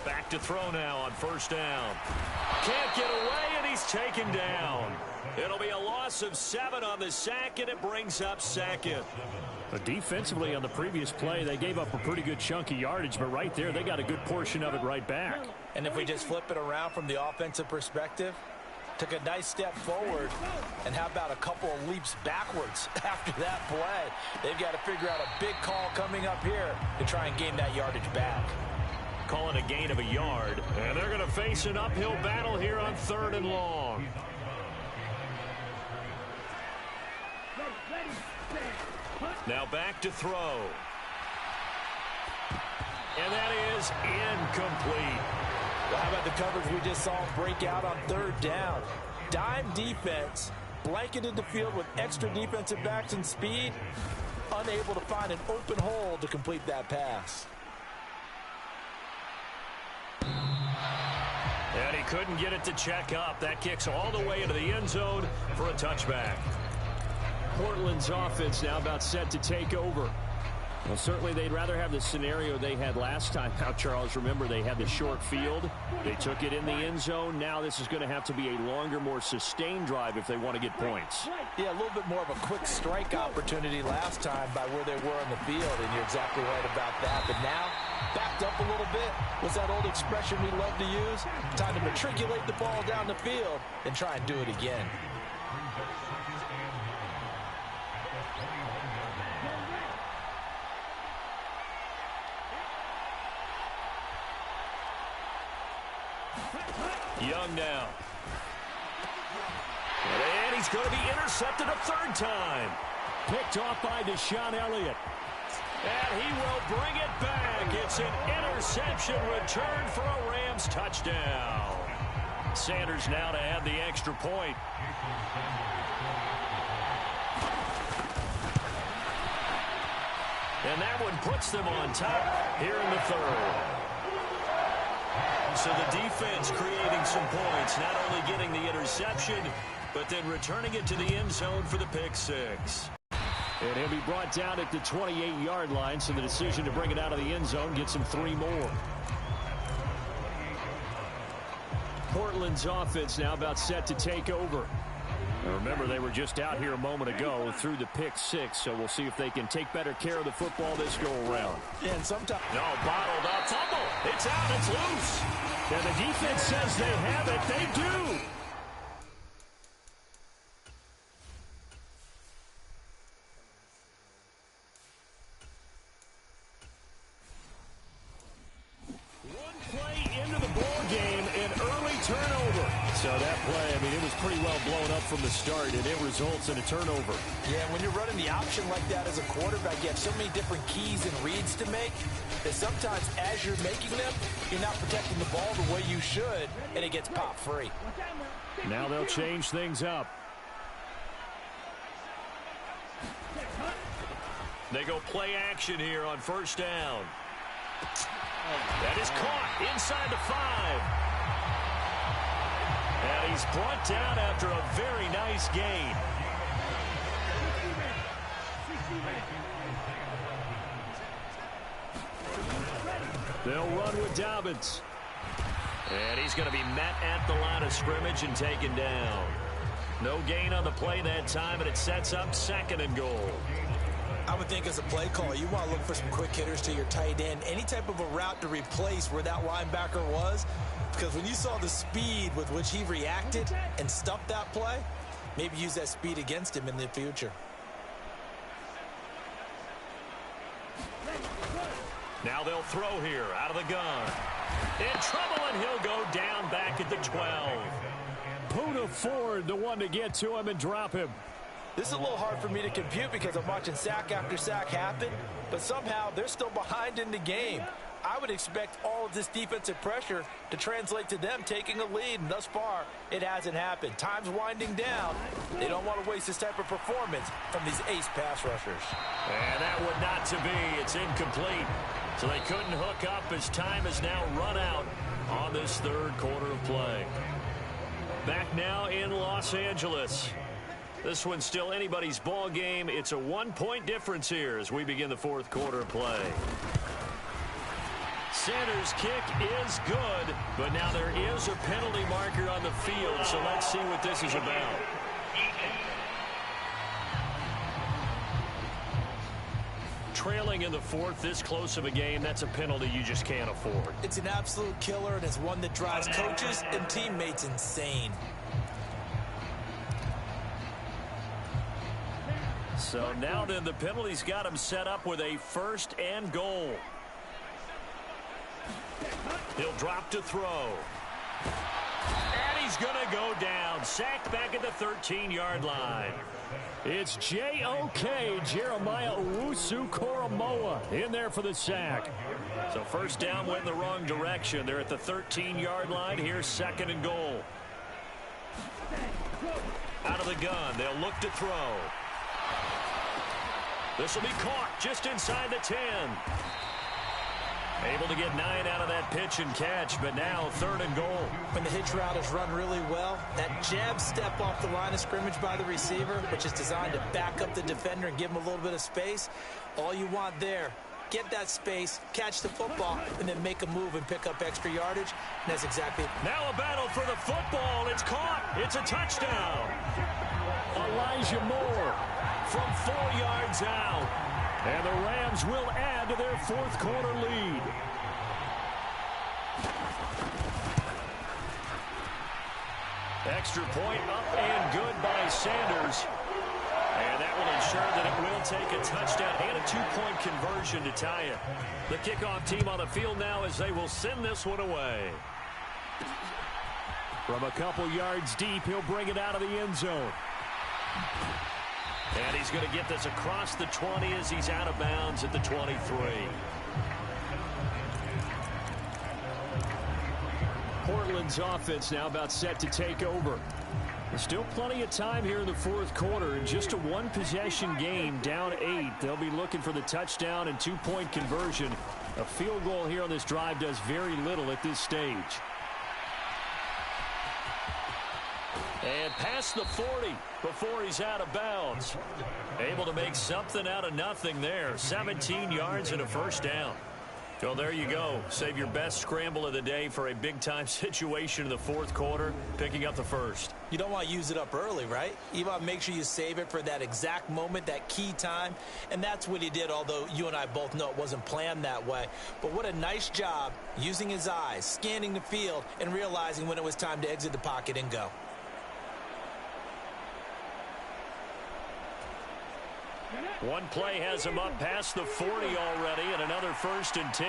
Back to throw now on first down. Can't get away, and he's taken down. It'll be a loss of 7 on the sack, and it brings up second. But defensively on the previous play, they gave up a pretty good chunk of yardage, but right there, they got a good portion of it right back. And if we just flip it around from the offensive perspective, took a nice step forward, and how about a couple of leaps backwards after that play? They've got to figure out a big call coming up here to try and gain that yardage back. Calling a gain of a yard, and they're going to face an uphill battle here on 3rd and long. Now back to throw. And that is incomplete. Well, how about the coverage we just saw break out on 3rd down? Dime defense, blanketed the field with extra defensive backs and speed, unable to find an open hole to complete that pass. And he couldn't get it to check up. That kicks all the way into the end zone for a touchback. Portland's offense now about set to take over. Well, certainly they'd rather have the scenario they had last time. Now, Charles, remember they had the short field. They took it in the end zone. Now this is going to have to be a longer, more sustained drive if they want to get points. Yeah, a little bit more of a quick strike opportunity last time by where they were on the field, and you're exactly right about that. But now, backed up a little bit. What's that old expression we love to use? Time to matriculate the ball down the field and try and do it again. Young now. And he's going to be intercepted a 3rd time. Picked off by Deshaun Elliott. And he will bring it back. It's an interception return for a Rams touchdown. Sanders now to add the extra point. And that one puts them on top here in the 3rd. So the defense creating some points, not only getting the interception, but then returning it to the end zone for the pick 6. And he'll be brought down at the 28-yard line, so the decision to bring it out of the end zone gets him 3 more. Portland's offense now about set to take over. Now remember, they were just out here a moment ago through the pick 6, so we'll see if they can take better care of the football this go-around. Yeah, and sometimes... No, bottled up. Fumble. It's out. It's loose. And the defense says they have it. They do. One play into the ball game, an early turnover. So that play, I mean, it was pretty well blown up from the start, and it results in a turnover. Yeah, when you're running the option like that as a quarterback, you have so many different keys and reads to make that sometimes as you're making them, you're not protecting the ball the way you should, and it gets popped free. Now they'll change things up. They go play action here on 1st down. That is caught inside the 5. And he's brought down after a very nice gain. They'll run with Dobbins. And he's going to be met at the line of scrimmage and taken down. No gain on the play that time, and it sets up 2nd and goal. I would think as a play caller, you want to look for some quick hitters to your tight end. Any type of a route to replace where that linebacker was. Because when you saw the speed with which he reacted and stuffed that play, maybe use that speed against him in the future. Now they'll throw here out of the gun. In trouble, and he'll go down back at the 12. Poona Ford, the one to get to him and drop him. This is a little hard for me to compute because I'm watching sack after sack happen, but somehow they're still behind in the game. I would expect all of this defensive pressure to translate to them taking a lead, and thus far, it hasn't happened. Time's winding down. They don't want to waste this type of performance from these ace pass rushers. And that would not to be. It's incomplete. So they couldn't hook up as time has now run out on this third quarter of play. Back now in Los Angeles. This one's still anybody's ball game. It's a 1-point difference here as we begin the fourth quarter of play. Sanders' kick is good, but now there is a penalty marker on the field, so let's see what this is about. Trailing in the fourth, this close of a game, that's a penalty you just can't afford. It's an absolute killer, and it's one that drives coaches and teammates insane. So now then, the penalty's got him set up with a 1st and goal. He'll drop to throw. And he's going to go down. Sacked back at the 13-yard line. It's J.O.K. Jeremiah Owusu-Koramoah in there for the sack. So first down went in the wrong direction. They're at the 13-yard line. Here's 2nd and goal. Out of the gun. They'll look to throw. This will be caught just inside the 10. Able to get 9 out of that pitch and catch, but now 3rd and goal. When the hitch route is run really well, that jab step off the line of scrimmage by the receiver, which is designed to back up the defender and give him a little bit of space, all you want there, get that space, catch the football, and then make a move and pick up extra yardage. And that's exactly. Now a battle for the football. It's caught. It's a touchdown. Elijah Moore from 4 yards out. And the Rams will add to their fourth quarter lead. Extra point up and good by Sanders. And that will ensure that it will take a touchdown and a 2-point conversion to tie it. The kickoff team on the field now as they will send this one away. From a couple yards deep, he'll bring it out of the end zone. And he's going to get this across the 20 as he's out of bounds at the 23. Portland's offense now about set to take over. There's still plenty of time here in the fourth quarter. In just a one-possession game, down 8. They'll be looking for the touchdown and 2-point conversion. A field goal here on this drive does very little at this stage. And past the 40 before he's out of bounds. Able to make something out of nothing there. 17 yards and a first down. Well, there you go. Save your best scramble of the day for a big-time situation in the fourth quarter, picking up the first. You don't want to use it up early, right? You want to make sure you save it for that exact moment, that key time. And that's what he did, although you and I both know it wasn't planned that way. But what a nice job using his eyes, scanning the field, and realizing when it was time to exit the pocket and go. One play has him up past the 40 already, and another 1st and 10.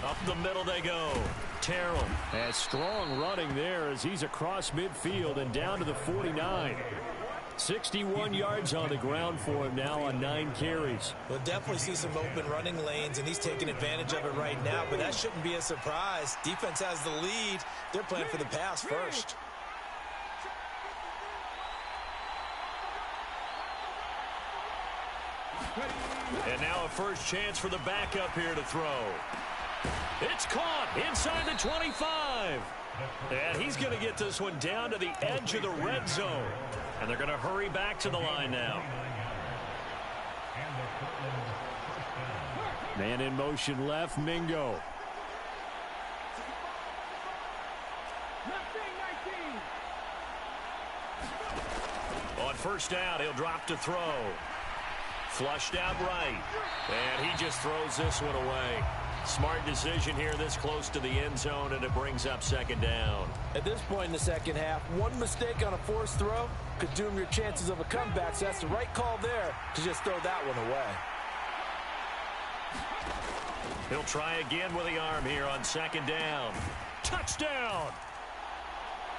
Up the middle they go. Terrell. And strong running there as he's across midfield and down to the 49. 61 yards on the ground for him now on 9 carries. We'll definitely see some open running lanes, and he's taking advantage of it right now, but that shouldn't be a surprise. Defense has the lead. They're playing for the pass first. And now a first chance for the backup here to throw. It's caught inside the 25. And he's going to get this one down to the edge of the red zone. And they're going to hurry back to the line now. Man in motion left, Mingo. On first down, he'll drop to throw. Flushed out right. And he just throws this one away. Smart decision here this close to the end zone, and it brings up 2nd down. At this point in the second half, one mistake on a forced throw could doom your chances of a comeback, so that's the right call there to just throw that one away. He'll try again with the arm here on second down. Touchdown!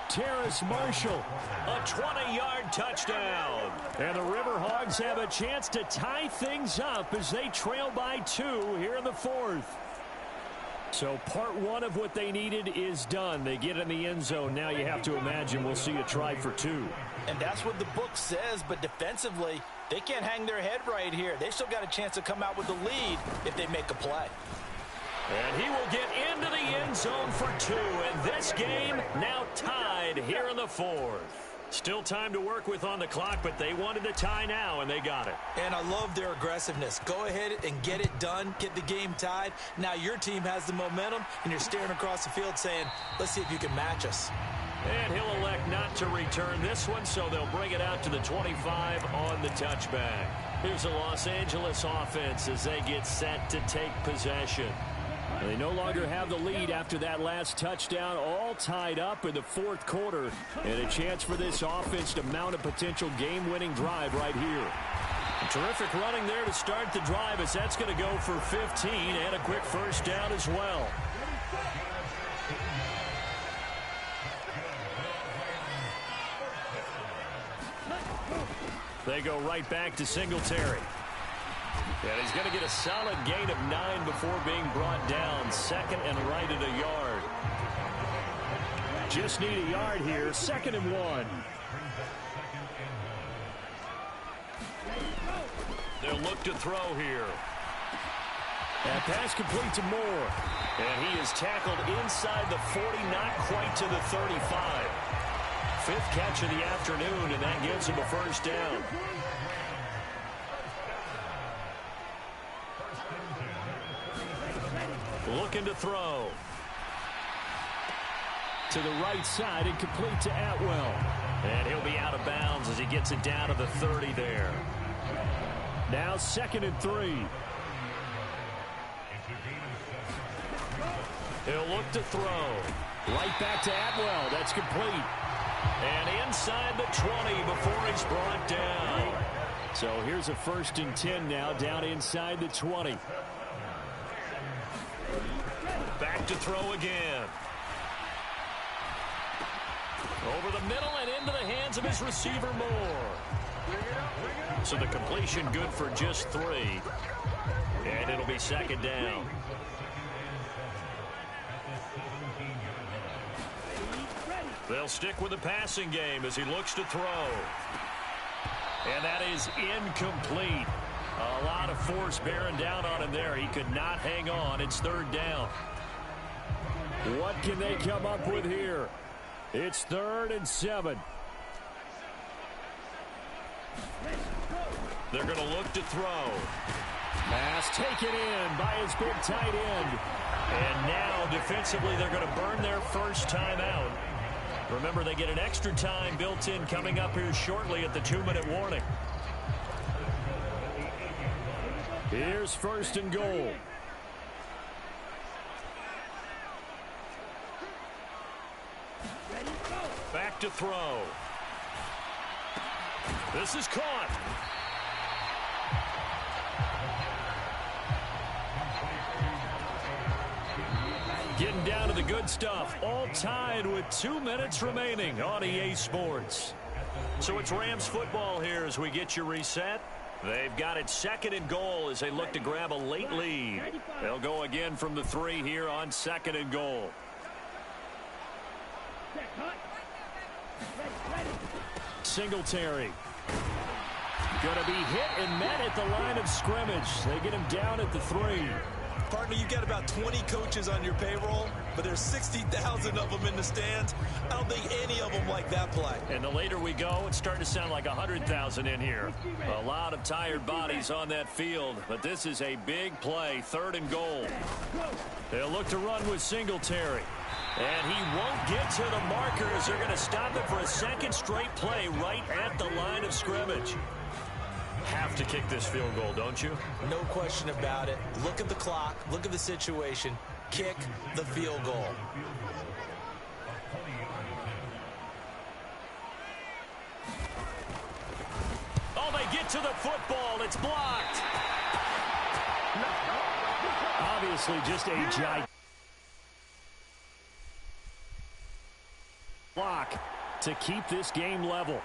Terrace Marshall. A 20-yard touchdown. And the Riverhogs have a chance to tie things up as they trail by 2 here in the 4th. So part 1 of what they needed is done. They get in the end zone. Now you have to imagine we'll see a try for 2. And that's what the book says, but defensively, they can't hang their head right here. They still got a chance to come out with the lead if they make a play. And he will get into the end zone for 2. And this game now tied here in the 4th. Still time to work with on the clock, but they wanted the tie now, and they got it. And I love their aggressiveness. Go ahead and get it done. Get the game tied. Now your team has the momentum, and you're staring across the field saying, let's see if you can match us. And he'll elect not to return this one, so they'll bring it out to the 25 on the touchback. Here's the Los Angeles offense as they get set to take possession. They no longer have the lead after that last touchdown, all tied up in the 4th quarter. And a chance for this offense to mount a potential game-winning drive right here. A terrific running there to start the drive as that's going to go for 15 and a quick first down as well. They go right back to Singletary. And he's going to get a solid gain of 9 before being brought down. Second and right at a yard. Just need a yard here. 2nd and 1. They'll look to throw here. And pass complete to Moore. And he is tackled inside the 40, not quite to the 35. 5th catch of the afternoon, and that gives him a first down. Looking to throw. To the right side and complete to Atwell. And he'll be out of bounds as he gets it down to the 30 there. Now 2nd and 3. He'll look to throw. Right back to Atwell. That's complete. And inside the 20 before he's brought down. So here's a 1st and 10 now down inside the 20. Back to throw again. Over the middle and into the hands of his receiver Moore. So the completion good for just 3. And it'll be 2nd down. They'll stick with the passing game as he looks to throw. And that is incomplete. A lot of force bearing down on him there. He could not hang on. It's 3rd down. What can they come up with here? It's 3rd and 7. They're going to look to throw. Pass taken in by his big tight end. And now defensively they're going to burn their first time out. Remember, they get an extra time built in coming up here shortly at the 2-minute warning. Here's 1st and goal. Back to throw. This is caught. Getting down to the good stuff. All tied with 2 minutes remaining on EA Sports. So it's Rams football here as we get you reset. They've got it 2nd and goal as they look to grab a late lead. They'll go again from the 3 here on 2nd and goal. Singletary. Going to be hit and met at the line of scrimmage. They get him down at the 3. Partner, you got about 20 coaches on your payroll, but there's 60,000 of them in the stands. I don't think any of them like that play. And the later we go, it's starting to sound like 100,000 in here. A lot of tired bodies on that field, but this is a big play, 3rd and goal. They'll look to run with Singletary. And he won't get to the marker as they're going to stop it for a 2nd straight play right at the line of scrimmage. Have to kick this field goal, don't you? No question about it. Look at the clock. Look at the situation. Kick the field goal. Oh, they get to the football. It's blocked. Honestly, just a giant block to keep this game level.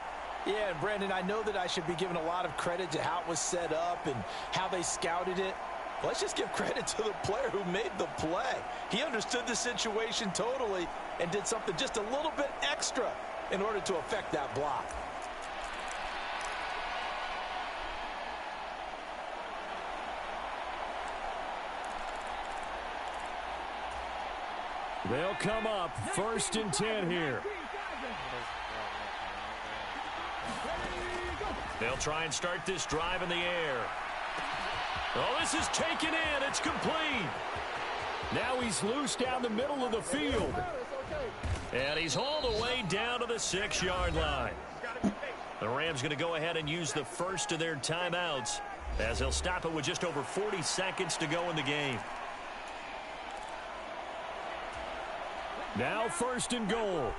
Yeah, and Brandon, I know that I should be giving a lot of credit to how it was set up and how they scouted it. Let's just give credit to the player who made the play. He understood the situation totally and did something just a little bit extra in order to affect that block. They'll come up 1st and 10 here. They'll try and start this drive in the air. Oh, this is taken in. It's complete. Now he's loose down the middle of the field. And he's hauled away down to the 6-yard line. The Rams going to go ahead and use the first of their timeouts as they'll stop it with just over 40 seconds to go in the game. Now 1st and goal.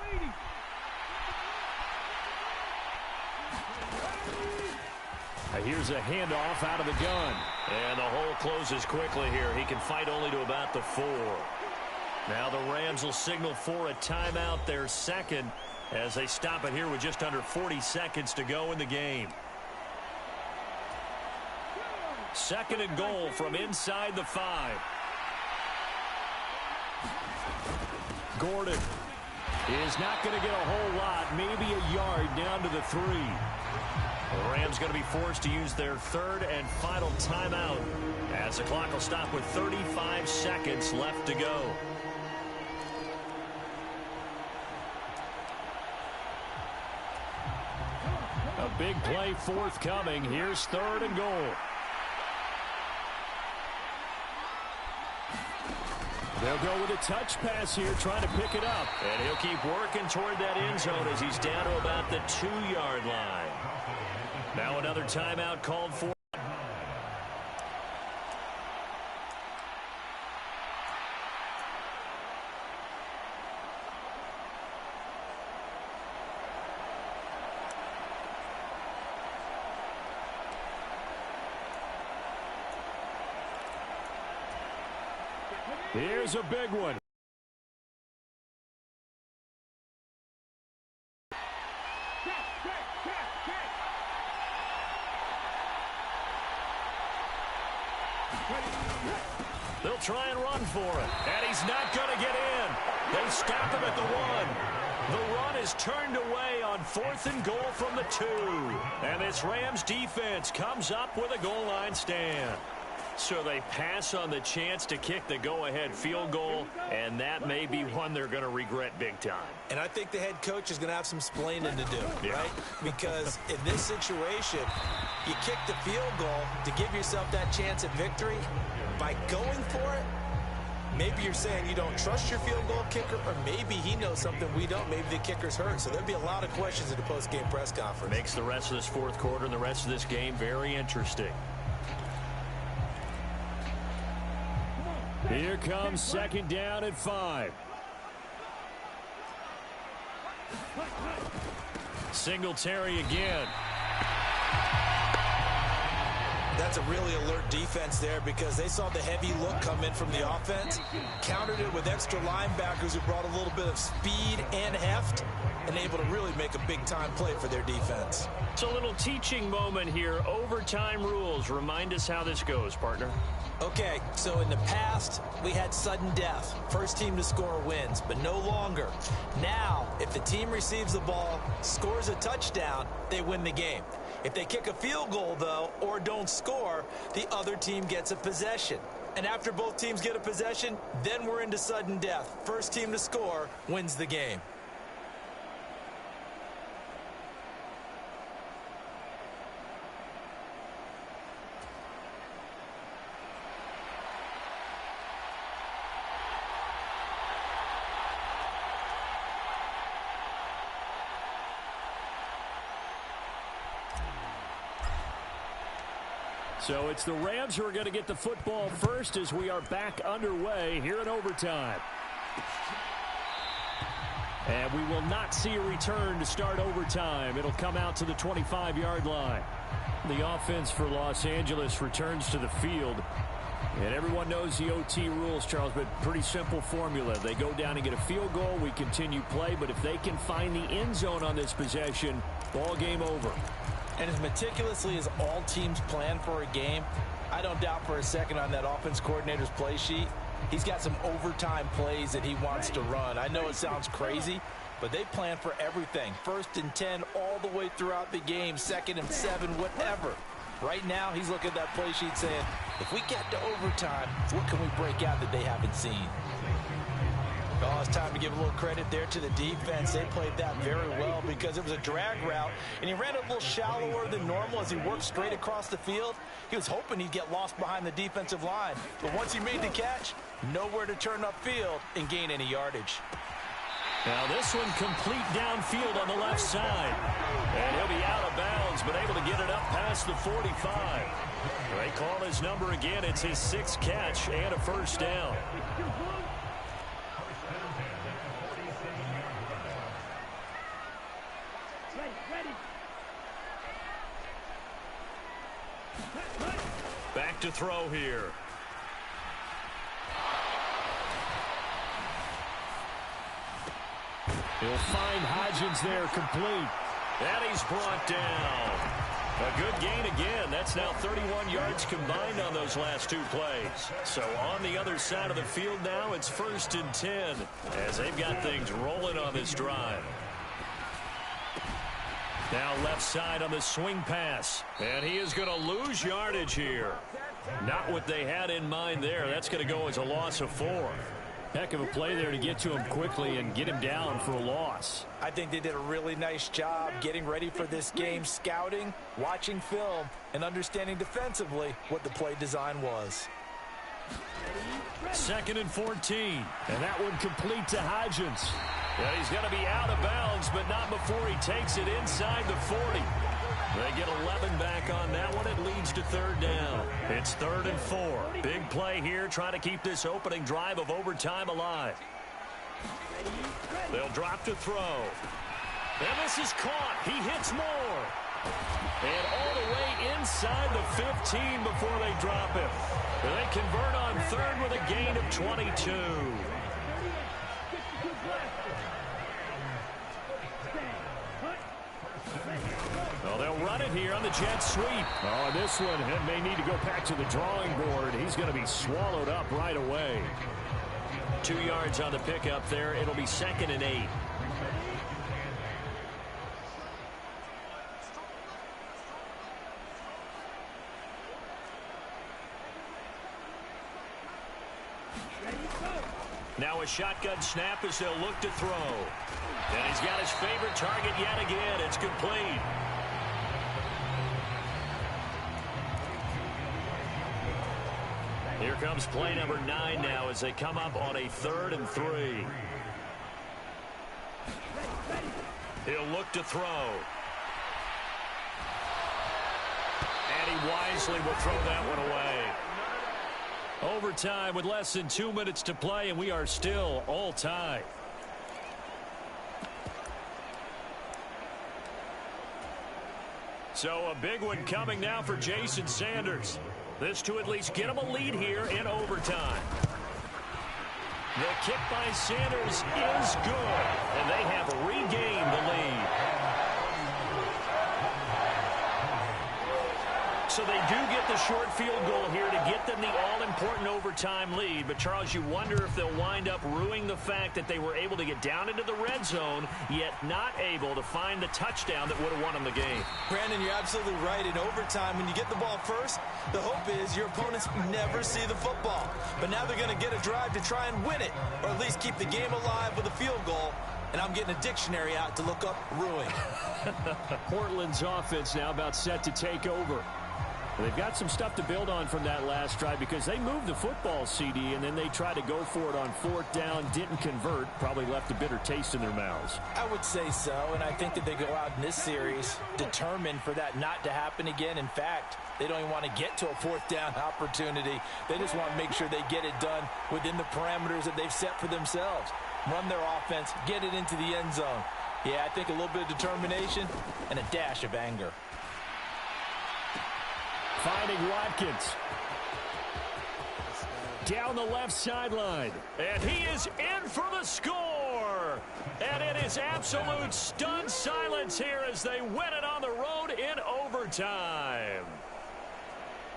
Here's a handoff out of the gun. And the hole closes quickly here. He can fight only to about the 4. Now the Rams will signal for a timeout, their second, as they stop it here with just under 40 seconds to go in the game. 2nd and goal from inside the 5. Gordon is not going to get a whole lot, maybe a yard down to the 3. The Rams going to be forced to use their 3rd and final timeout as the clock will stop with 35 seconds left to go. A big play forthcoming. Here's 3rd and goal. They'll go with a touch pass here, trying to pick it up. And he'll keep working toward that end zone as he's down to about the 2-yard line. Now another timeout called for. Here's a big one. They'll try and run for it. And he's not going to get in. They stop him at the 1. The run is turned away on 4th and goal from the 2. And this Rams defense comes up with a goal line stand. So they pass on the chance to kick the go-ahead field goal, and that may be one they're going to regret big time. And I think the head coach is going to have some splaining to do, right? Because in this situation, you kick the field goal to give yourself that chance at victory. By going for it, maybe you're saying you don't trust your field goal kicker, or maybe he knows something we don't. Maybe the kicker's hurt. So there'll be a lot of questions at the post-game press conference. Makes the rest of this 4th quarter and the rest of this game very interesting. Here comes 2nd down at 5. Singletary again. That's a really alert defense there because they saw the heavy look come in from the offense, countered it with extra linebackers who brought a little bit of speed and heft, and able to really make a big-time play for their defense. It's a little teaching moment here. Overtime rules. Remind us how this goes, partner. Okay, so in the past, we had sudden death. First team to score wins, but no longer. Now, if the team receives the ball, scores a touchdown, they win the game. If they kick a field goal, though, or don't score, the other team gets a possession. And after both teams get a possession, then we're into sudden death. First team to score wins the game. So it's the Rams who are going to get the football first as we are back underway here in overtime. And we will not see a return to start overtime. It'll come out to the 25-yard line. The offense for Los Angeles returns to the field. And everyone knows the OT rules, Charles, but pretty simple formula. They go down and get a field goal, we continue play, but if they can find the end zone on this possession, ball game over. And as meticulously as all teams plan for a game, I don't doubt for a second on that offense coordinator's play sheet, he's got some overtime plays that he wants to run. I know it sounds crazy, but they plan for everything. 1st and 10 all the way throughout the game, 2nd and 7, whatever. Right now, he's looking at that play sheet saying, if we get to overtime, what can we break out that they haven't seen? Oh, it's time to give a little credit there to the defense. They played that very well because it was a drag route, and he ran a little shallower than normal as he worked straight across the field. He was hoping he'd get lost behind the defensive line, but once he made the catch, nowhere to turn upfield and gain any yardage. Now this one complete downfield on the left side. And he'll be out of bounds, but able to get it up past the 45. They call his number again. It's his 6th catch and a first down. Back to throw here. He'll find Hodgins there, complete. And he's brought down. A good gain again. That's now 31 yards combined on those last 2 plays. So on the other side of the field now, it's 1st and 10 as they've got things rolling on this drive. Now left side on the swing pass. And he is going to lose yardage here. Not what they had in mind there. That's going to go as a loss of 4. Heck of a play there to get to him quickly and get him down for a loss. I think they did a really nice job getting ready for this game, scouting, watching film, and understanding defensively what the play design was. 2nd and 14. And that one complete to Hodgins. And he's going to be out of bounds, but not before he takes it inside the 40. They get 11 back on that one. It leads to 3rd down. It's 3rd and 4. Big play here, trying to keep this opening drive of overtime alive. They'll drop to throw. And this is caught. He hits more. And all the way inside the 15 before they drop it. They convert on 3rd with a gain of 22. Well, they'll run it here on the jet sweep. Oh, this one may need to go back to the drawing board. He's going to be swallowed up right away. 2 yards on the pickup there. It'll be 2nd and 8. Now a shotgun snap as they'll look to throw. And he's got his favorite target yet again. It's complete. Here comes play number 9 now as they come up on a 3rd and 3. He'll look to throw. And he wisely will throw that one away. Overtime with less than 2 minutes to play, and we are still all tied. So a big one coming now for Jason Sanders. This to at least get him a lead here in overtime. The kick by Sanders is good, and they have regained the lead. So they do get the short field goal here to get them the all-important overtime lead. But, Charles, you wonder if they'll wind up ruining the fact that they were able to get down into the red zone, yet not able to find the touchdown that would have won them the game. Brandon, you're absolutely right. In overtime, when you get the ball first, the hope is your opponents never see the football. But now they're going to get a drive to try and win it, or at least keep the game alive with a field goal. And I'm getting a dictionary out to look up ruin. Portland's offense now about set to take over. They've got some stuff to build on from that last drive because they moved the football, CD, and then they tried to go for it on 4th down, didn't convert, probably left a bitter taste in their mouths. I would say so, and I think that they go out in this series determined for that not to happen again. In fact, they don't even want to get to a 4th down opportunity. They just want to make sure they get it done within the parameters that they've set for themselves. Run their offense, get it into the end zone. Yeah, I think a little bit of determination and a dash of anger. Finding Watkins. down the left sideline. And he is in for the score. And it is absolute stunned silence here as they win it on the road in overtime.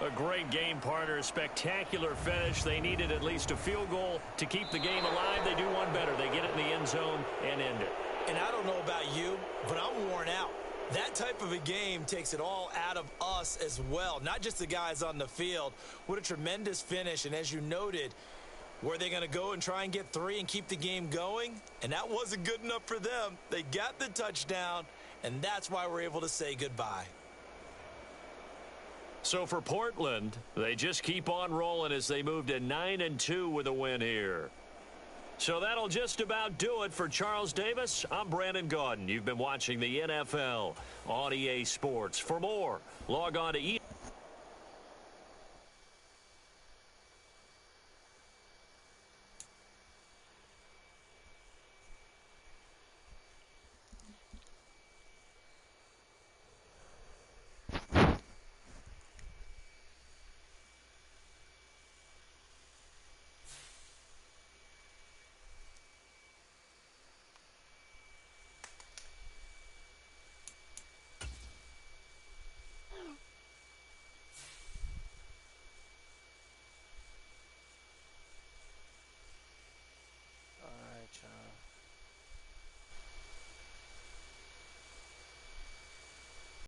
A great game, partner. Spectacular finish. They needed at least a field goal to keep the game alive. They do one better. They get it in the end zone and end it. And I don't know about you, but I'm worn out. That type of a game takes it all out of us as well, not just the guys on the field. What a tremendous finish. And as you noted, were they going to go and try and get 3 and keep the game going? And that wasn't good enough for them. They got the touchdown, and that's why we're able to say goodbye. So for Portland, they just keep on rolling as they move to 9-2 with a win here. So that'll just about do it for Charles Davis. I'm Brandon Gaudin. You've been watching the NFL on EA Sports. For more, log on to EA.